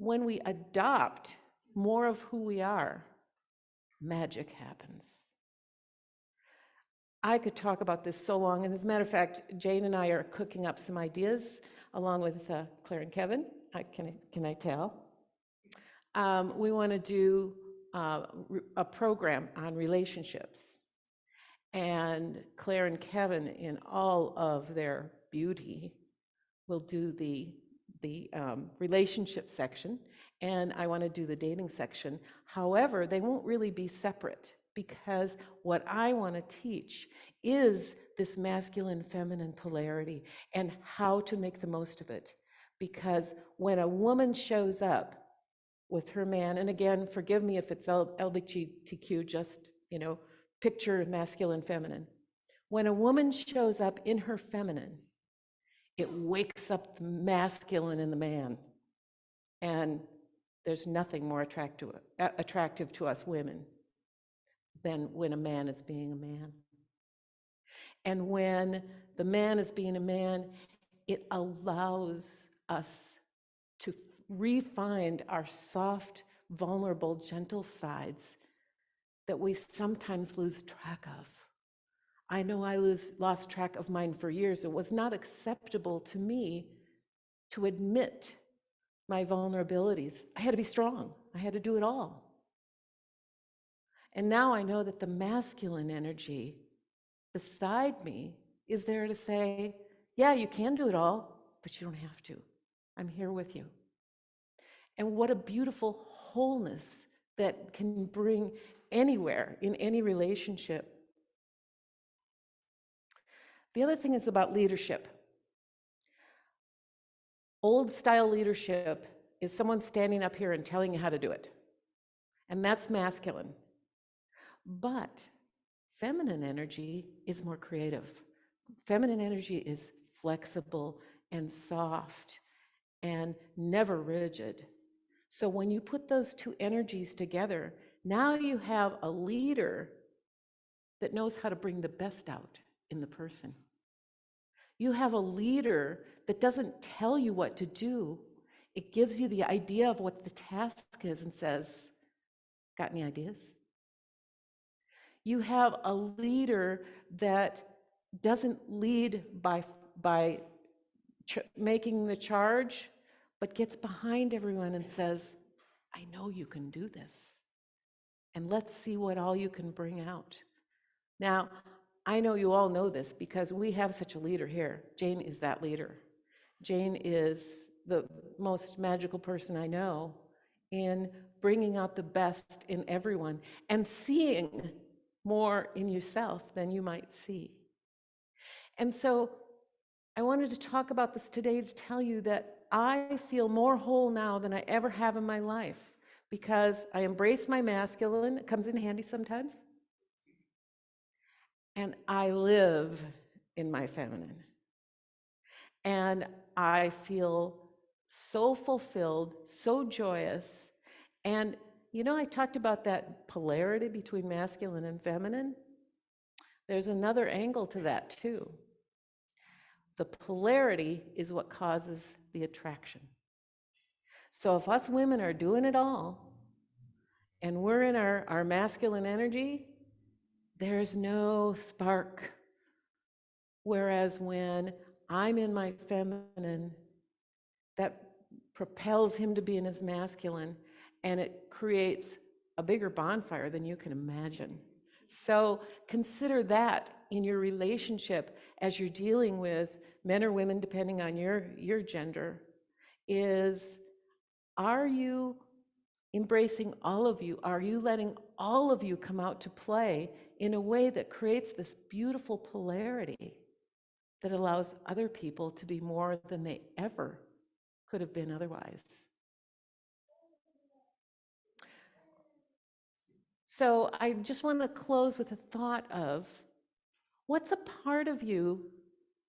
when we adopt more of who we are, magic happens. I could talk about this so long, and as a matter of fact, Jane and I are cooking up some ideas along with Claire and Kevin. Can I tell? We want to do a program on relationships. And Claire and Kevin, in all of their beauty, will do the relationship section, and I want to do the dating section. However, they won't really be separate, because what I want to teach is this masculine feminine polarity and how to make the most of it. Because when a woman shows up with her man, and again, forgive me if it's LGBTQ, just, picture masculine, feminine. When a woman shows up in her feminine, it wakes up the masculine in the man. And there's nothing more attractive to us women than when a man is being a man. And when the man is being a man, it allows us to re-find our soft, vulnerable, gentle sides that we sometimes lose track of. I know I lost track of mine for years. It was not acceptable to me to admit my vulnerabilities. I had to be strong. I had to do it all. And now I know that the masculine energy beside me is there to say, yeah, you can do it all, but you don't have to. I'm here with you. And what a beautiful wholeness that can bring anywhere in any relationship. The other thing is about leadership. Old style leadership is someone standing up here and telling you how to do it. And that's masculine. But feminine energy is more creative. Feminine energy is flexible and soft and never rigid. So when you put those two energies together, now you have a leader that knows how to bring the best out in the person. You have a leader that doesn't tell you what to do. It gives you the idea of what the task is and says, got any ideas? You have a leader that doesn't lead by making the charge, but gets behind everyone and says, I know you can do this. And let's see what all you can bring out. Now, I know you all know this because we have such a leader here. Jane is that leader. Jane is the most magical person I know in bringing out the best in everyone and seeing more in yourself than you might see. And so I wanted to talk about this today to tell you that I feel more whole now than I ever have in my life because I embrace my masculine. It comes in handy sometimes. And I live in my feminine. And I feel so fulfilled, so joyous. And I talked about that polarity between masculine and feminine. There's another angle to that too. The polarity is what causes the attraction. So if us women are doing it all, and we're in our masculine energy, there's no spark. Whereas when I'm in my feminine, that propels him to be in his masculine, and it creates a bigger bonfire than you can imagine. So consider that in your relationship as you're dealing with men or women, depending on your gender, is, are you embracing all of you? Are you letting all of you come out to play in a way that creates this beautiful polarity that allows other people to be more than they ever could have been otherwise? So I just want to close with a thought of, what's a part of you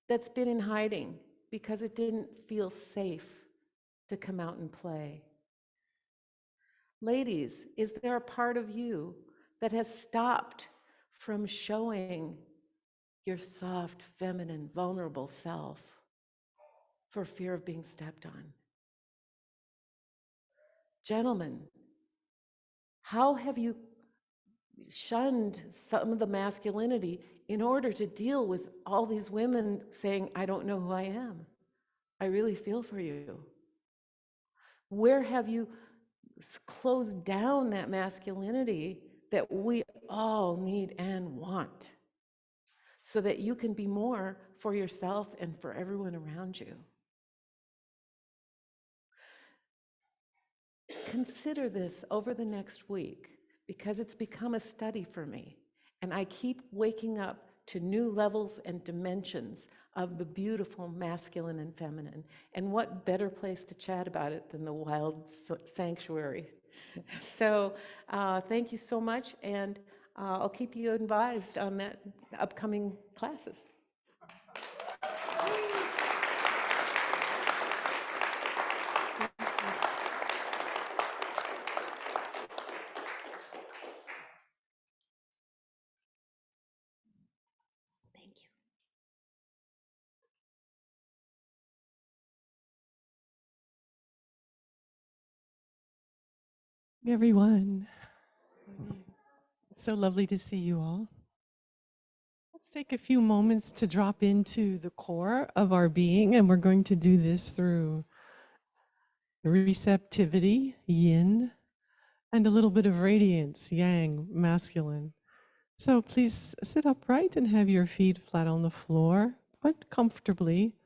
that's been in hiding because it didn't feel safe to come out and play? Ladies, is there a part of you that has stopped from showing your soft, feminine, vulnerable self for fear of being stepped on? Gentlemen, how have you shunned some of the masculinity in order to deal with all these women saying, I don't know who I am? I really feel for you. Where have you closed down that masculinity that we all need and want so that you can be more for yourself and for everyone around you? Consider this over the next week, because it's become a study for me, and I keep waking up to new levels and dimensions of the beautiful masculine and feminine. And what better place to chat about it than the wild sanctuary? So thank you so much, and I'll keep you advised on that upcoming classes. Everyone. So lovely to see you all. Let's take a few moments to drop into the core of our being, and we're going to do this through receptivity, yin, and a little bit of radiance, yang, masculine. So please sit upright and have your feet flat on the floor, but comfortably,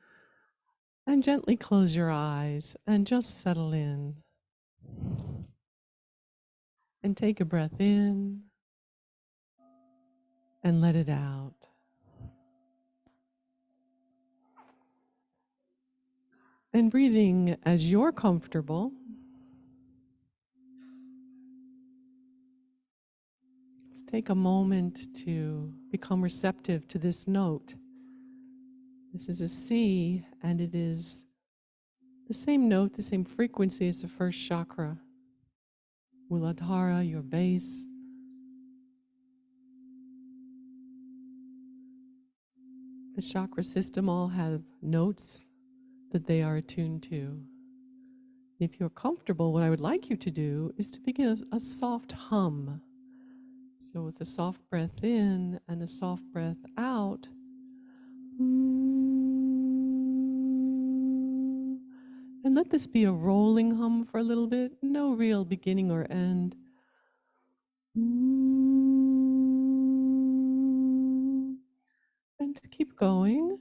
and gently close your eyes and just settle in. And take a breath in and let it out. And breathing as you're comfortable. Let's take a moment to become receptive to this note. This is a C, and it is the same note, the same frequency as the first chakra. Muladhara, your base. The chakra system all have notes that they are attuned to. If you're comfortable, what I would like you to do is to begin a soft hum. So with a soft breath in and a soft breath out, and let this be a rolling hum for a little bit, no real beginning or end. And to keep going,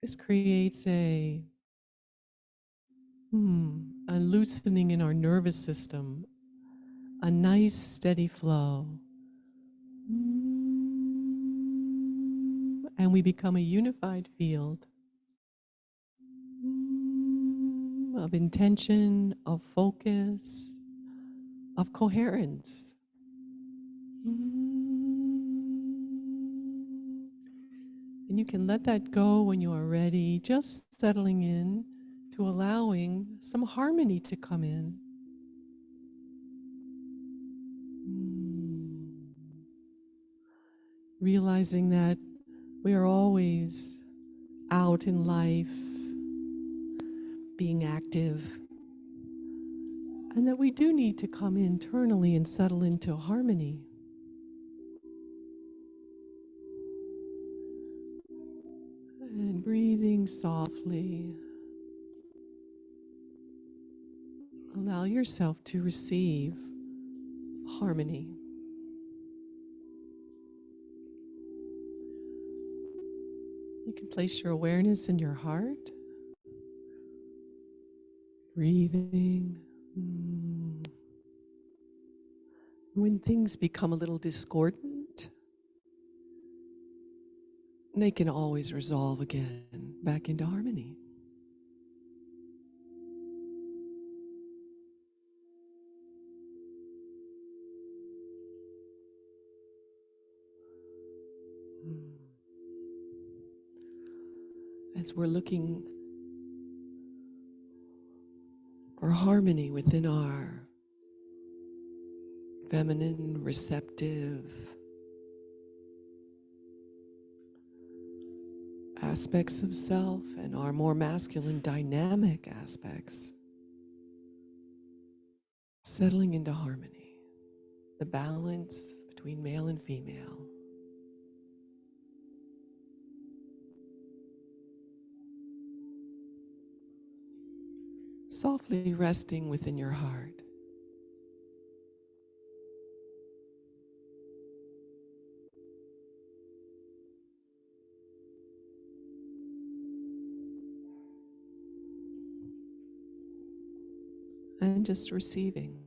this creates a loosening in our nervous system, a nice steady flow. And we become a unified field of intention, of focus, of coherence. And you can let that go when you are ready, just settling in to allowing some harmony to come in. Realizing that we are always out in life, being active, and that we do need to come internally and settle into harmony. And breathing softly, allow yourself to receive harmony. You can place your awareness in your heart, breathing. When things become a little discordant, they can always resolve again back into harmony. As we're looking for harmony within our feminine, receptive aspects of self and our more masculine, dynamic aspects. settling into harmony, the balance between male and female. Softly resting within your heart. And just receiving.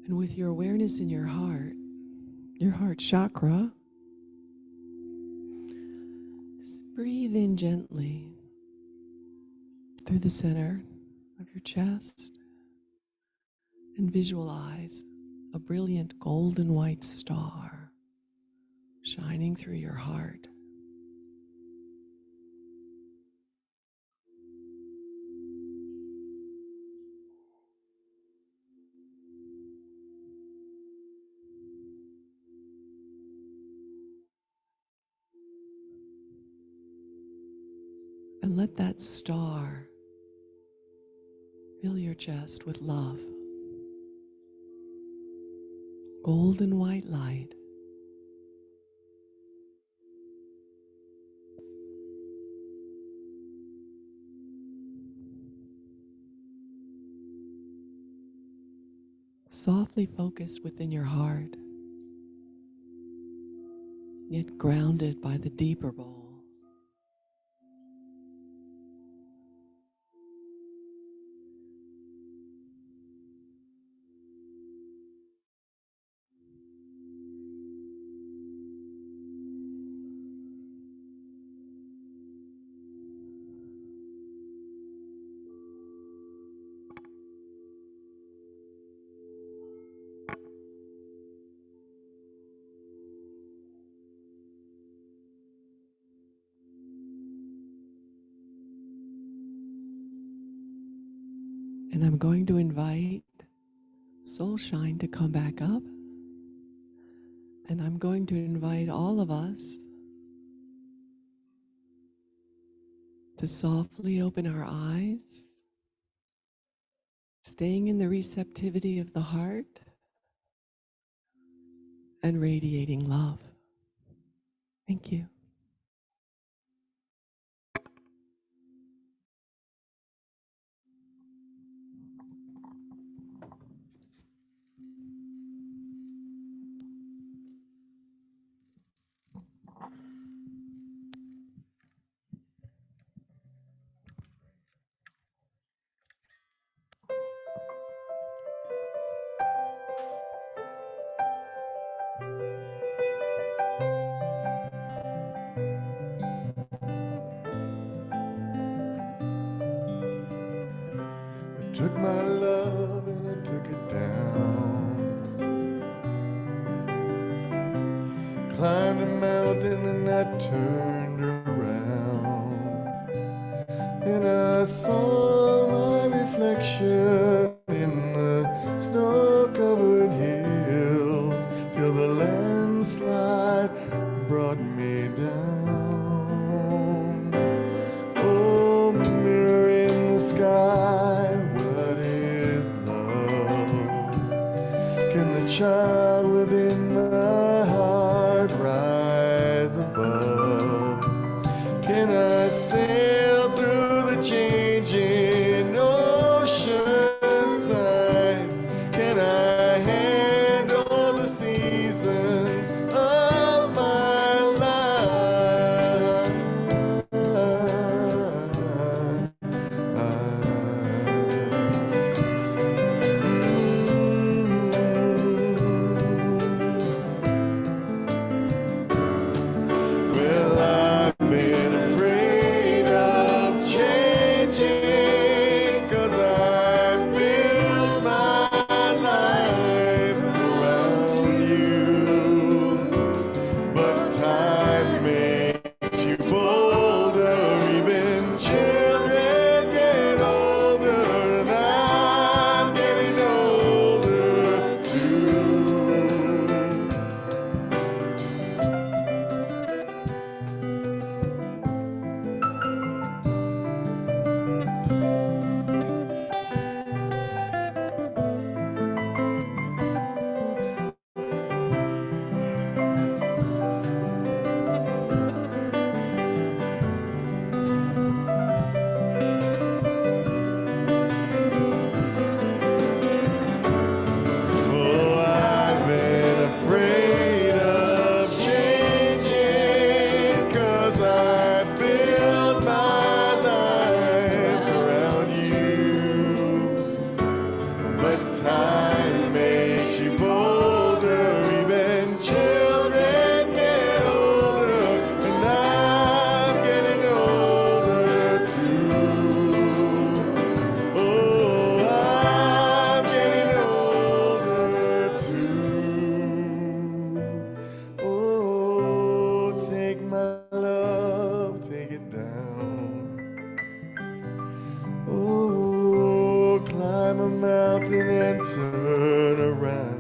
And with your awareness in your heart chakra, just breathe in gently through the center of your chest and visualize a brilliant golden white star shining through your heart. And let that star fill your chest with love. Golden white light. Softly focused within your heart, yet grounded by the deeper bowl. And I'm going to invite Soul Shine to come back up. And I'm going to invite all of us to softly open our eyes, staying in the receptivity of the heart and radiating love. Thank you. I took my love and I took it down. climbed a mountain and I turned around. And I saw my reflection in the snow-covered hills till the landslide brought me down. Oh, mirror in the sky, what is love? Can the child within my heart rise above? Can I sail through the changing ocean tides? Can I handle the seasons of my life? Well, I've been afraid of changing, 'cause I built my life around you. But time makes you bolder, even children get older, and I'm getting older too. Oh, I've been afraid of changing, 'cause I built my life around you. But time makes you bolder, even children get older, and I'm getting older too. Oh, I'm getting older too. Oh, take my love, take it down. Oh, climb a mountain and turn around.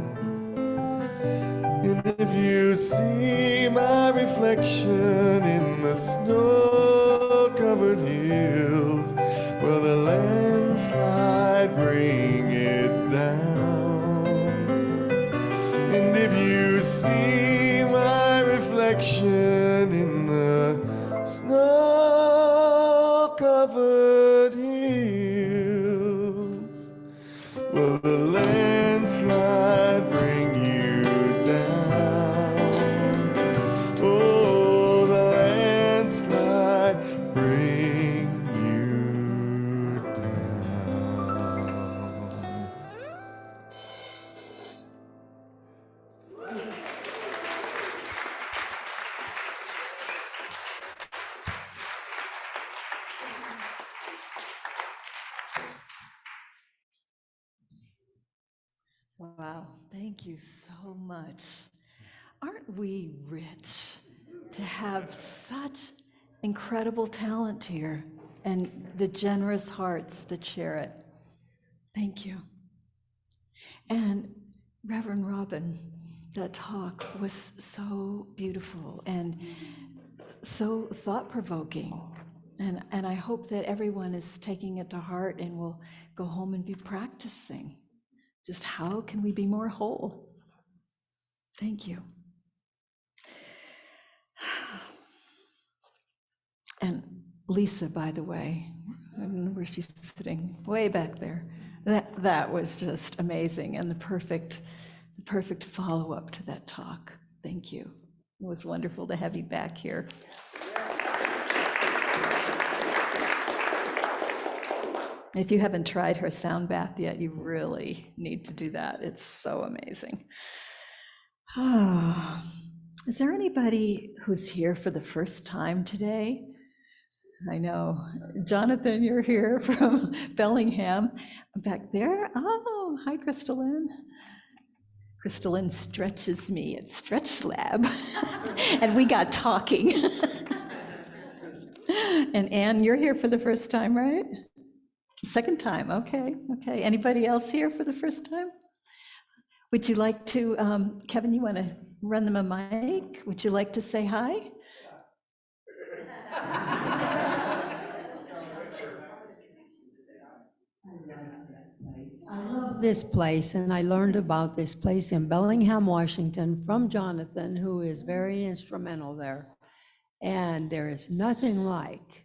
And if you see my reflection in the snow-covered hills, well, the landslide bring it down. And if you see my reflection in the snow-covered hills, will the landslide bring you down? Oh, the landslide bring you down. Wow, thank you so much. Aren't we rich to have such incredible talent here and the generous hearts that share it? Thank you. And Reverend Robin, that talk was so beautiful and so thought-provoking. And I hope that everyone is taking it to heart and will go home and be practicing. Just how can we be more whole? Thank you. And Lisa, by the way, I don't know where she's sitting, way back there. That was just amazing and the perfect follow-up to that talk. Thank you. It was wonderful to have you back here. If you haven't tried her sound bath yet, you really need to do that. It's so amazing. Is there anybody who's here for the first time today? I know. Jonathan, you're here from Bellingham. Back there? Oh, hi, Crystalline. Crystalline stretches me at Stretch Lab, and we got talking. And Anne, you're here for the first time, right? Second time, okay, okay. Anybody else here for the first time? Would you like to, Kevin, you want to run them a mic? Would you like to say hi? I love this place, and I learned about this place in Bellingham, Washington, from Jonathan, who is very instrumental there. And there is nothing like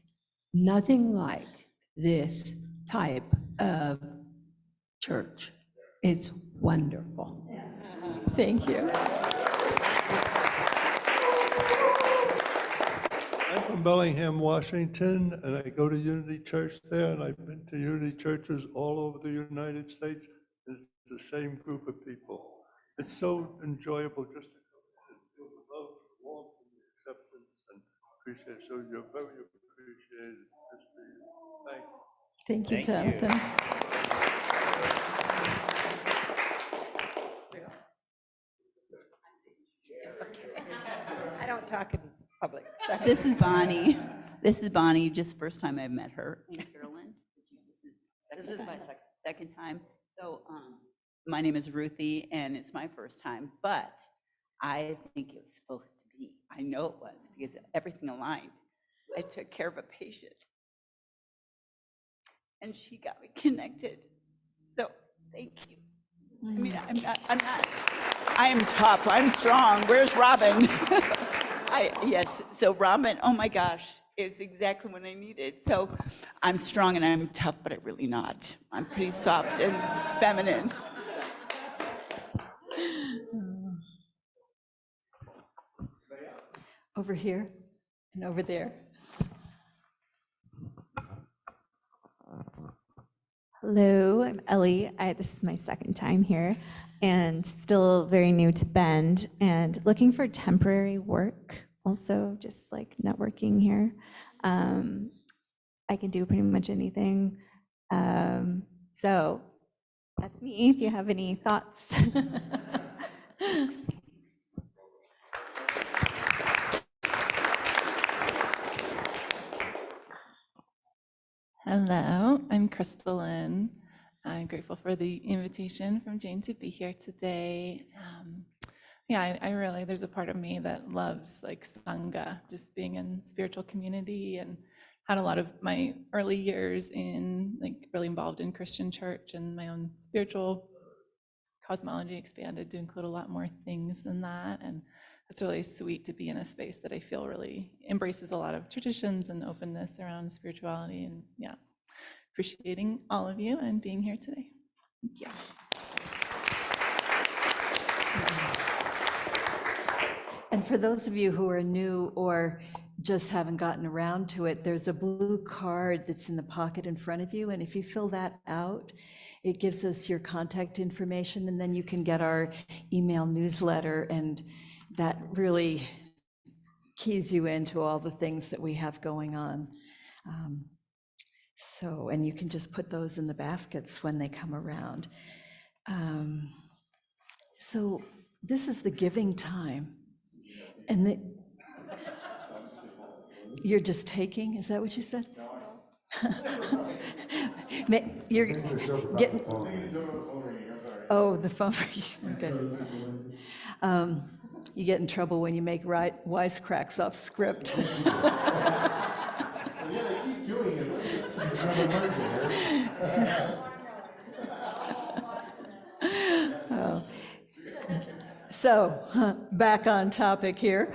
this type of church. It's wonderful. Thank you. I'm from Bellingham, Washington, and I go to Unity Church there, and I've been to Unity churches all over the United States. It's the same group of people. It's so enjoyable just to feel the love, warmth, and acceptance, and appreciation. So you're very appreciated. Just for you. Thank you. Thank you, Jonathan. I don't talk in public. This is Bonnie. This is Bonnie, just first time I've met her. And Carolyn, This is my second time. So my name is Ruthie, and it's my first time, but I think it was supposed to be. I know it was because everything aligned. I took care of a patient, and she got me connected. So thank you. I mean, I am tough, I'm strong. Where's Robin? Yes, so Robin, oh my gosh, it's exactly what I needed. So I'm strong and I'm tough, but I'm really not. I'm pretty soft and feminine. Over here and over there. Hello, I'm Ellie. This is my second time here and still very new to Bend and looking for temporary work, also just like networking here. I can do pretty much anything. So that's me, if you have any thoughts. Thanks. Hello, I'm Crystalline. I'm grateful for the invitation from Jane to be here today. I really, there's a part of me that loves like Sangha, just being in spiritual community, and had a lot of my early years in like really involved in Christian church, and my own spiritual cosmology expanded to include a lot more things than that. And it's really sweet to be in a space that I feel really embraces a lot of traditions and openness around spirituality, and yeah, appreciating all of you and being here today. Thank you. And for those of you who are new or just haven't gotten around to it, there's a blue card that's in the pocket in front of you, and if you fill that out, it gives us your contact information, and then you can get our email newsletter, and that really keys you into all the things that we have going on. And you can just put those in the baskets when they come around. So this is the giving time. And you're just taking, is that what you said? You're getting, oh, the phone ringing, okay. You get in trouble when you make wisecracks off script. Oh. So, back on topic here.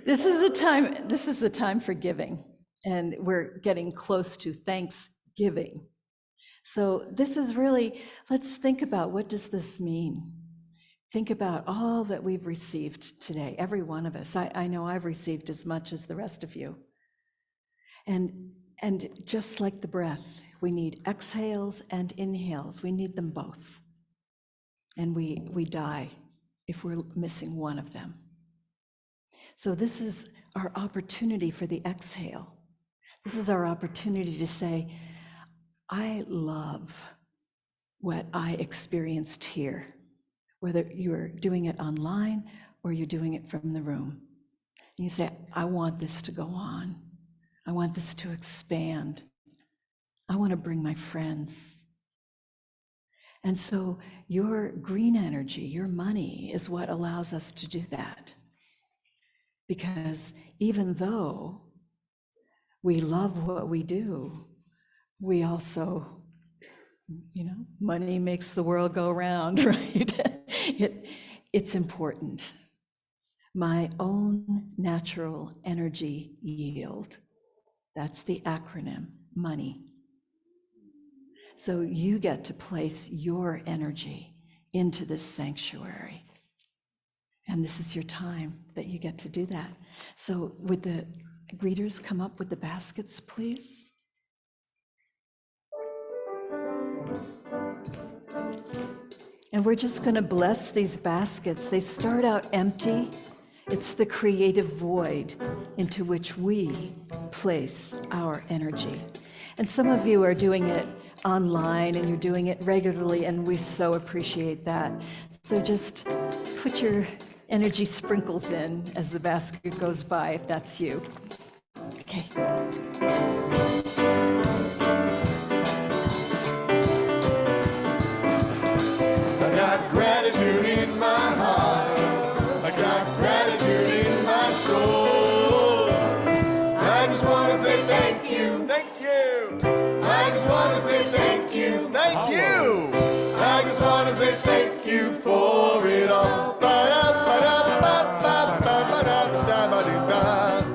This is the time for giving, and we're getting close to Thanksgiving. So this is really, let's think about, what does this mean? Think about all that we've received today, every one of us. I know I've received as much as the rest of you. And just like the breath, we need exhales and inhales. We need them both. And we die if we're missing one of them. So this is our opportunity for the exhale. This is our opportunity to say, I love what I experienced here, whether you're doing it online or you're doing it from the room. And you say, I want this to go on. I want this to expand. I want to bring my friends. And so your green energy, your money, is what allows us to do that. Because even though we love what we do, we also, money makes the world go round, right? It's important. My own natural energy yield. That's the acronym, money. So you get to place your energy into this sanctuary. And this is your time that you get to do that. So would the greeters come up with the baskets, please? And we're just going to bless these baskets. They start out empty. It's the creative void into which we place our energy. And some of you are doing it online and you're doing it regularly, and we so appreciate that. So just put your energy sprinkles in as the basket goes by, if that's you. Okay. I got gratitude in my heart. I got gratitude in my soul. I just want to say thank you. Thank you. I just want to say thank you. Thank you. I just want to say thank you for it all.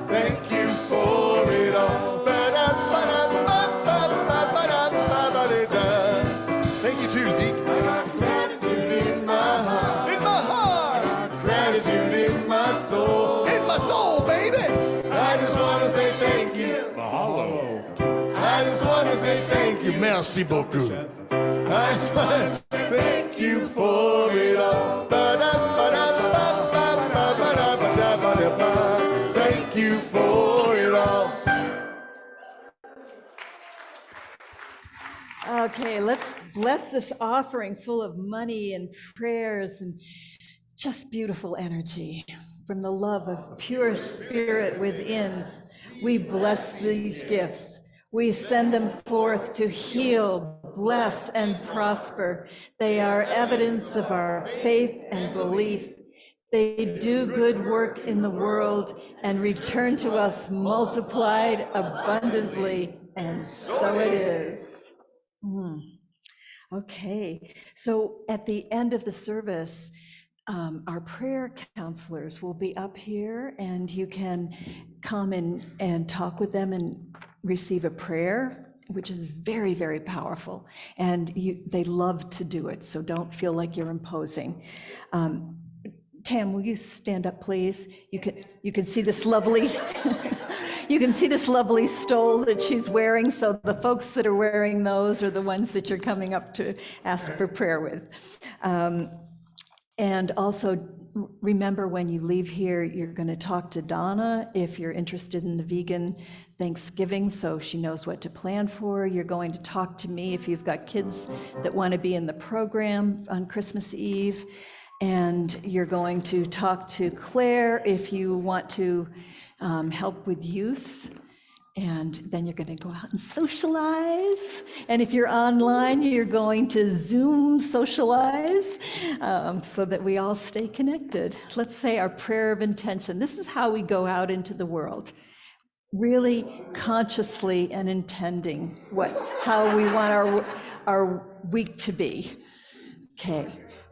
Thank you for it all. Thank you too, Zeke. I got gratitude in my heart. In my heart. I got gratitude in my soul. In my soul, baby. I just want to say thank you. Mahalo. I just want to say thank you. Merci beaucoup. I just want to say thank you for it all. Thank you for it all. Okay, let's bless this offering full of money and prayers and just beautiful energy from the love of pure spirit within. We bless these gifts. We send them forth to heal, bless, and prosper. They are evidence of our faith and belief. They do good work in the world and return to us multiplied abundantly, and so it is. Okay, so at the end of the service, our prayer counselors will be up here, and you can come and talk with them and receive a prayer, which is very, very powerful. And they love to do it, so don't feel like you're imposing. Tam, will you stand up, please? You can see this lovely you can see this lovely stole that she's wearing. So the folks that are wearing those are the ones that you're coming up to ask for prayer with. And also remember, when you leave here, you're going to talk to Donna if you're interested in the vegan Thanksgiving, so she knows what to plan for. You're going to talk to me if you've got kids that want to be in the program on Christmas Eve. And you're going to talk to Claire if you want to help with youth. And then you're going to go out and socialize. And if you're online, you're going to Zoom socialize so that we all stay connected. Let's say our prayer of intention. This is how we go out into the world, really consciously and intending how we want our week to be. Okay.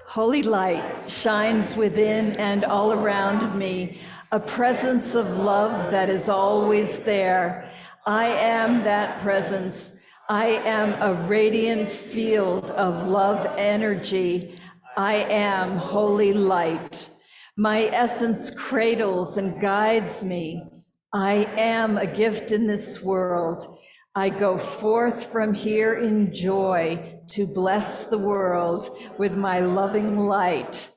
Holy light shines within and all around me, a presence of love that is always there. I am that presence. I am a radiant field of love energy. I am holy light. My essence cradles and guides me. I am a gift in this world. I go forth from here in joy to bless the world with my loving light.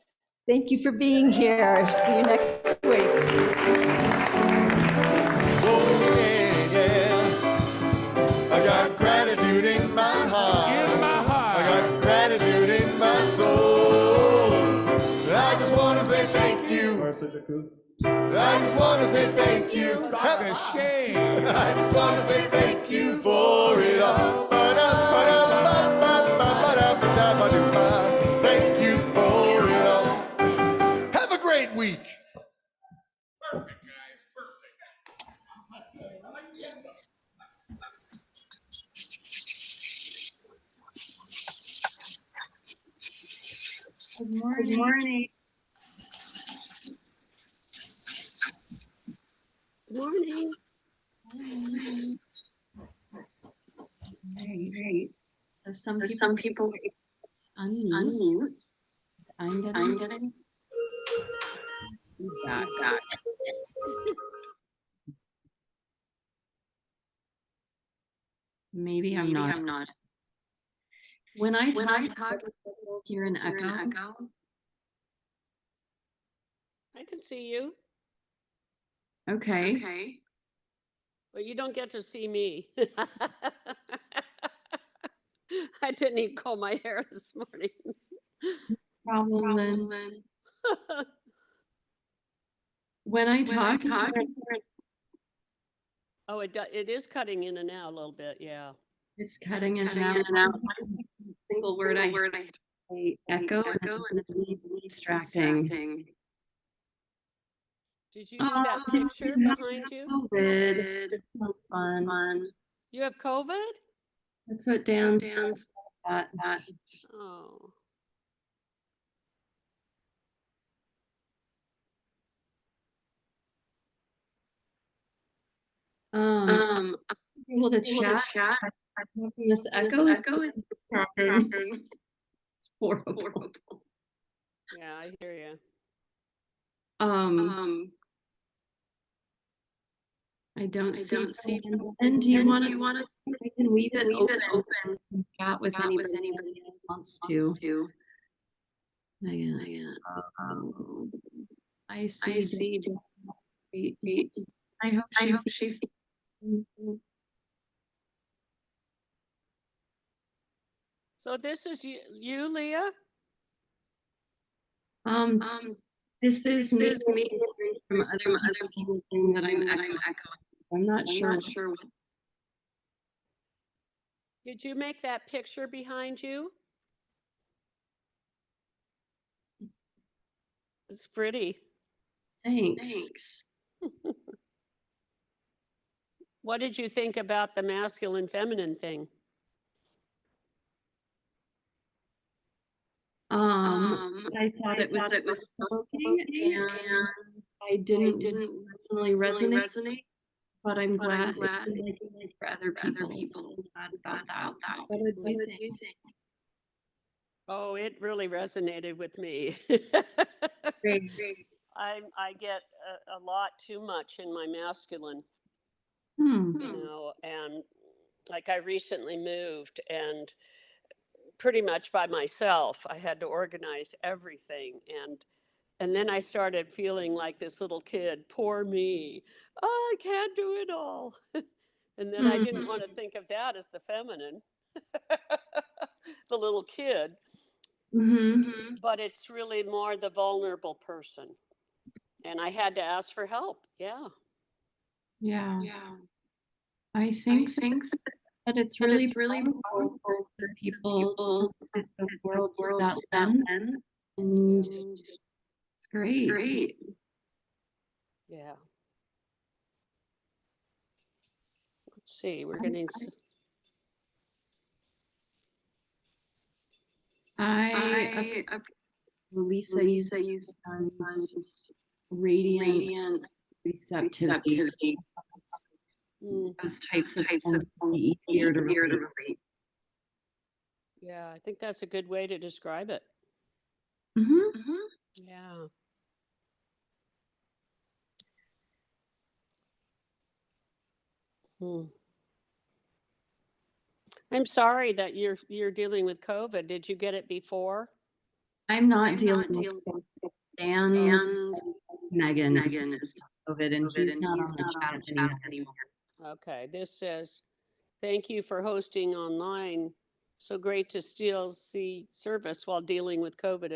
Thank you for being here. See you next week. I got gratitude in my heart. I got gratitude. just want to say thank you. Dr. Shane. I just want to say thank you for it all. Thank you for it all. Have a great week. Perfect, guys. Perfect. Good morning. Good morning. Great. So some people unmute. Unmute. I'm getting feedback. Maybe I'm not. When I talk, hear an echo. I can see you. Okay. But you don't get to see me. I didn't even comb my hair this morning. Problem then. When I talk, Oh, it is cutting in and out a little bit, yeah. it's cutting in and out. Single word I echo, and it's really distracting. Did you do that picture behind you? COVID. It's not fun. You have COVID? That's what Dan said. Oh. Able to chat. This echo is distracting. It's horrible. Yeah, I hear you. I don't see. And do you want to? I can leave it open. Chat with anybody who wants to. I see. I hope she. So this is you, Leah? This is me from other people saying that I'm echoing. So I'm not sure what. Did you make that picture behind you? It's pretty. Thanks. What did you think about the masculine feminine thing? I thought it was provoking, and I didn't personally resonate. But I'm glad it's like for other people. About that. What did you think? Oh, it really resonated with me. Great. I get a lot too much in my masculine, Hmm. you know, and like I recently moved and pretty much by myself. I had to organize everything, and then I started feeling like this little kid, poor me. Oh, I can't do it all. And then I didn't want to think of that as the feminine, the little kid. But it's really more the vulnerable person. And I had to ask for help. Yeah. Yeah. I think that it's really powerful for people to look at the world through that lens, and it's great. Yeah. Let's see, we're getting. Lisa used radiant receptivity. Those types of easier to relate. Yeah, I think that's a good way to describe it. Yeah. I'm sorry that you're dealing with COVID. Did you get it before? I'm not dealing with Dan's Megan is COVID, and he's not on the chat anymore. Okay, this says, thank you for hosting online. So great to still see service while dealing with COVID.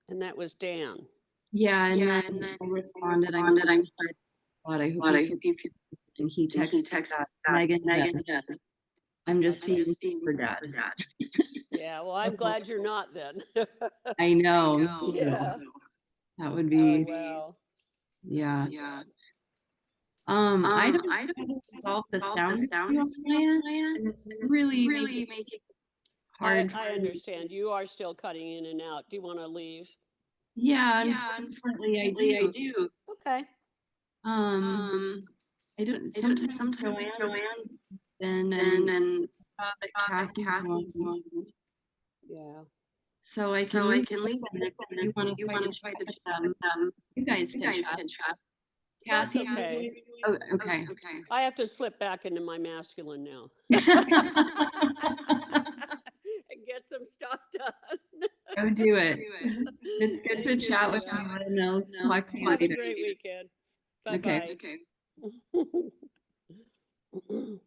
And that was Dan. Yeah, and then I responded, I hope you could, and he texted that, Megan, I'm just being super dad. Yeah, well, I'm glad you're not then. I know, me too. Yeah. That would Oh, be, wow. yeah. I don't know how to resolve the sound issue on my end, and it's really making it hard I for me. understand. You are still cutting in and out. Do you want to leave? Yeah, unfortunately, I do. Okay. I don't, sometimes Joanne, then, and Kathy's on. Yeah. So I can leave it open if you want to try to chat with them. You guys can chat. That's Kathy, okay. oh, okay. I have to slip back into my masculine now. And get some stuff done. Go do it. It's good to chat with you, and I'll talk to you Have a later. great weekend. Okay. Bye-bye.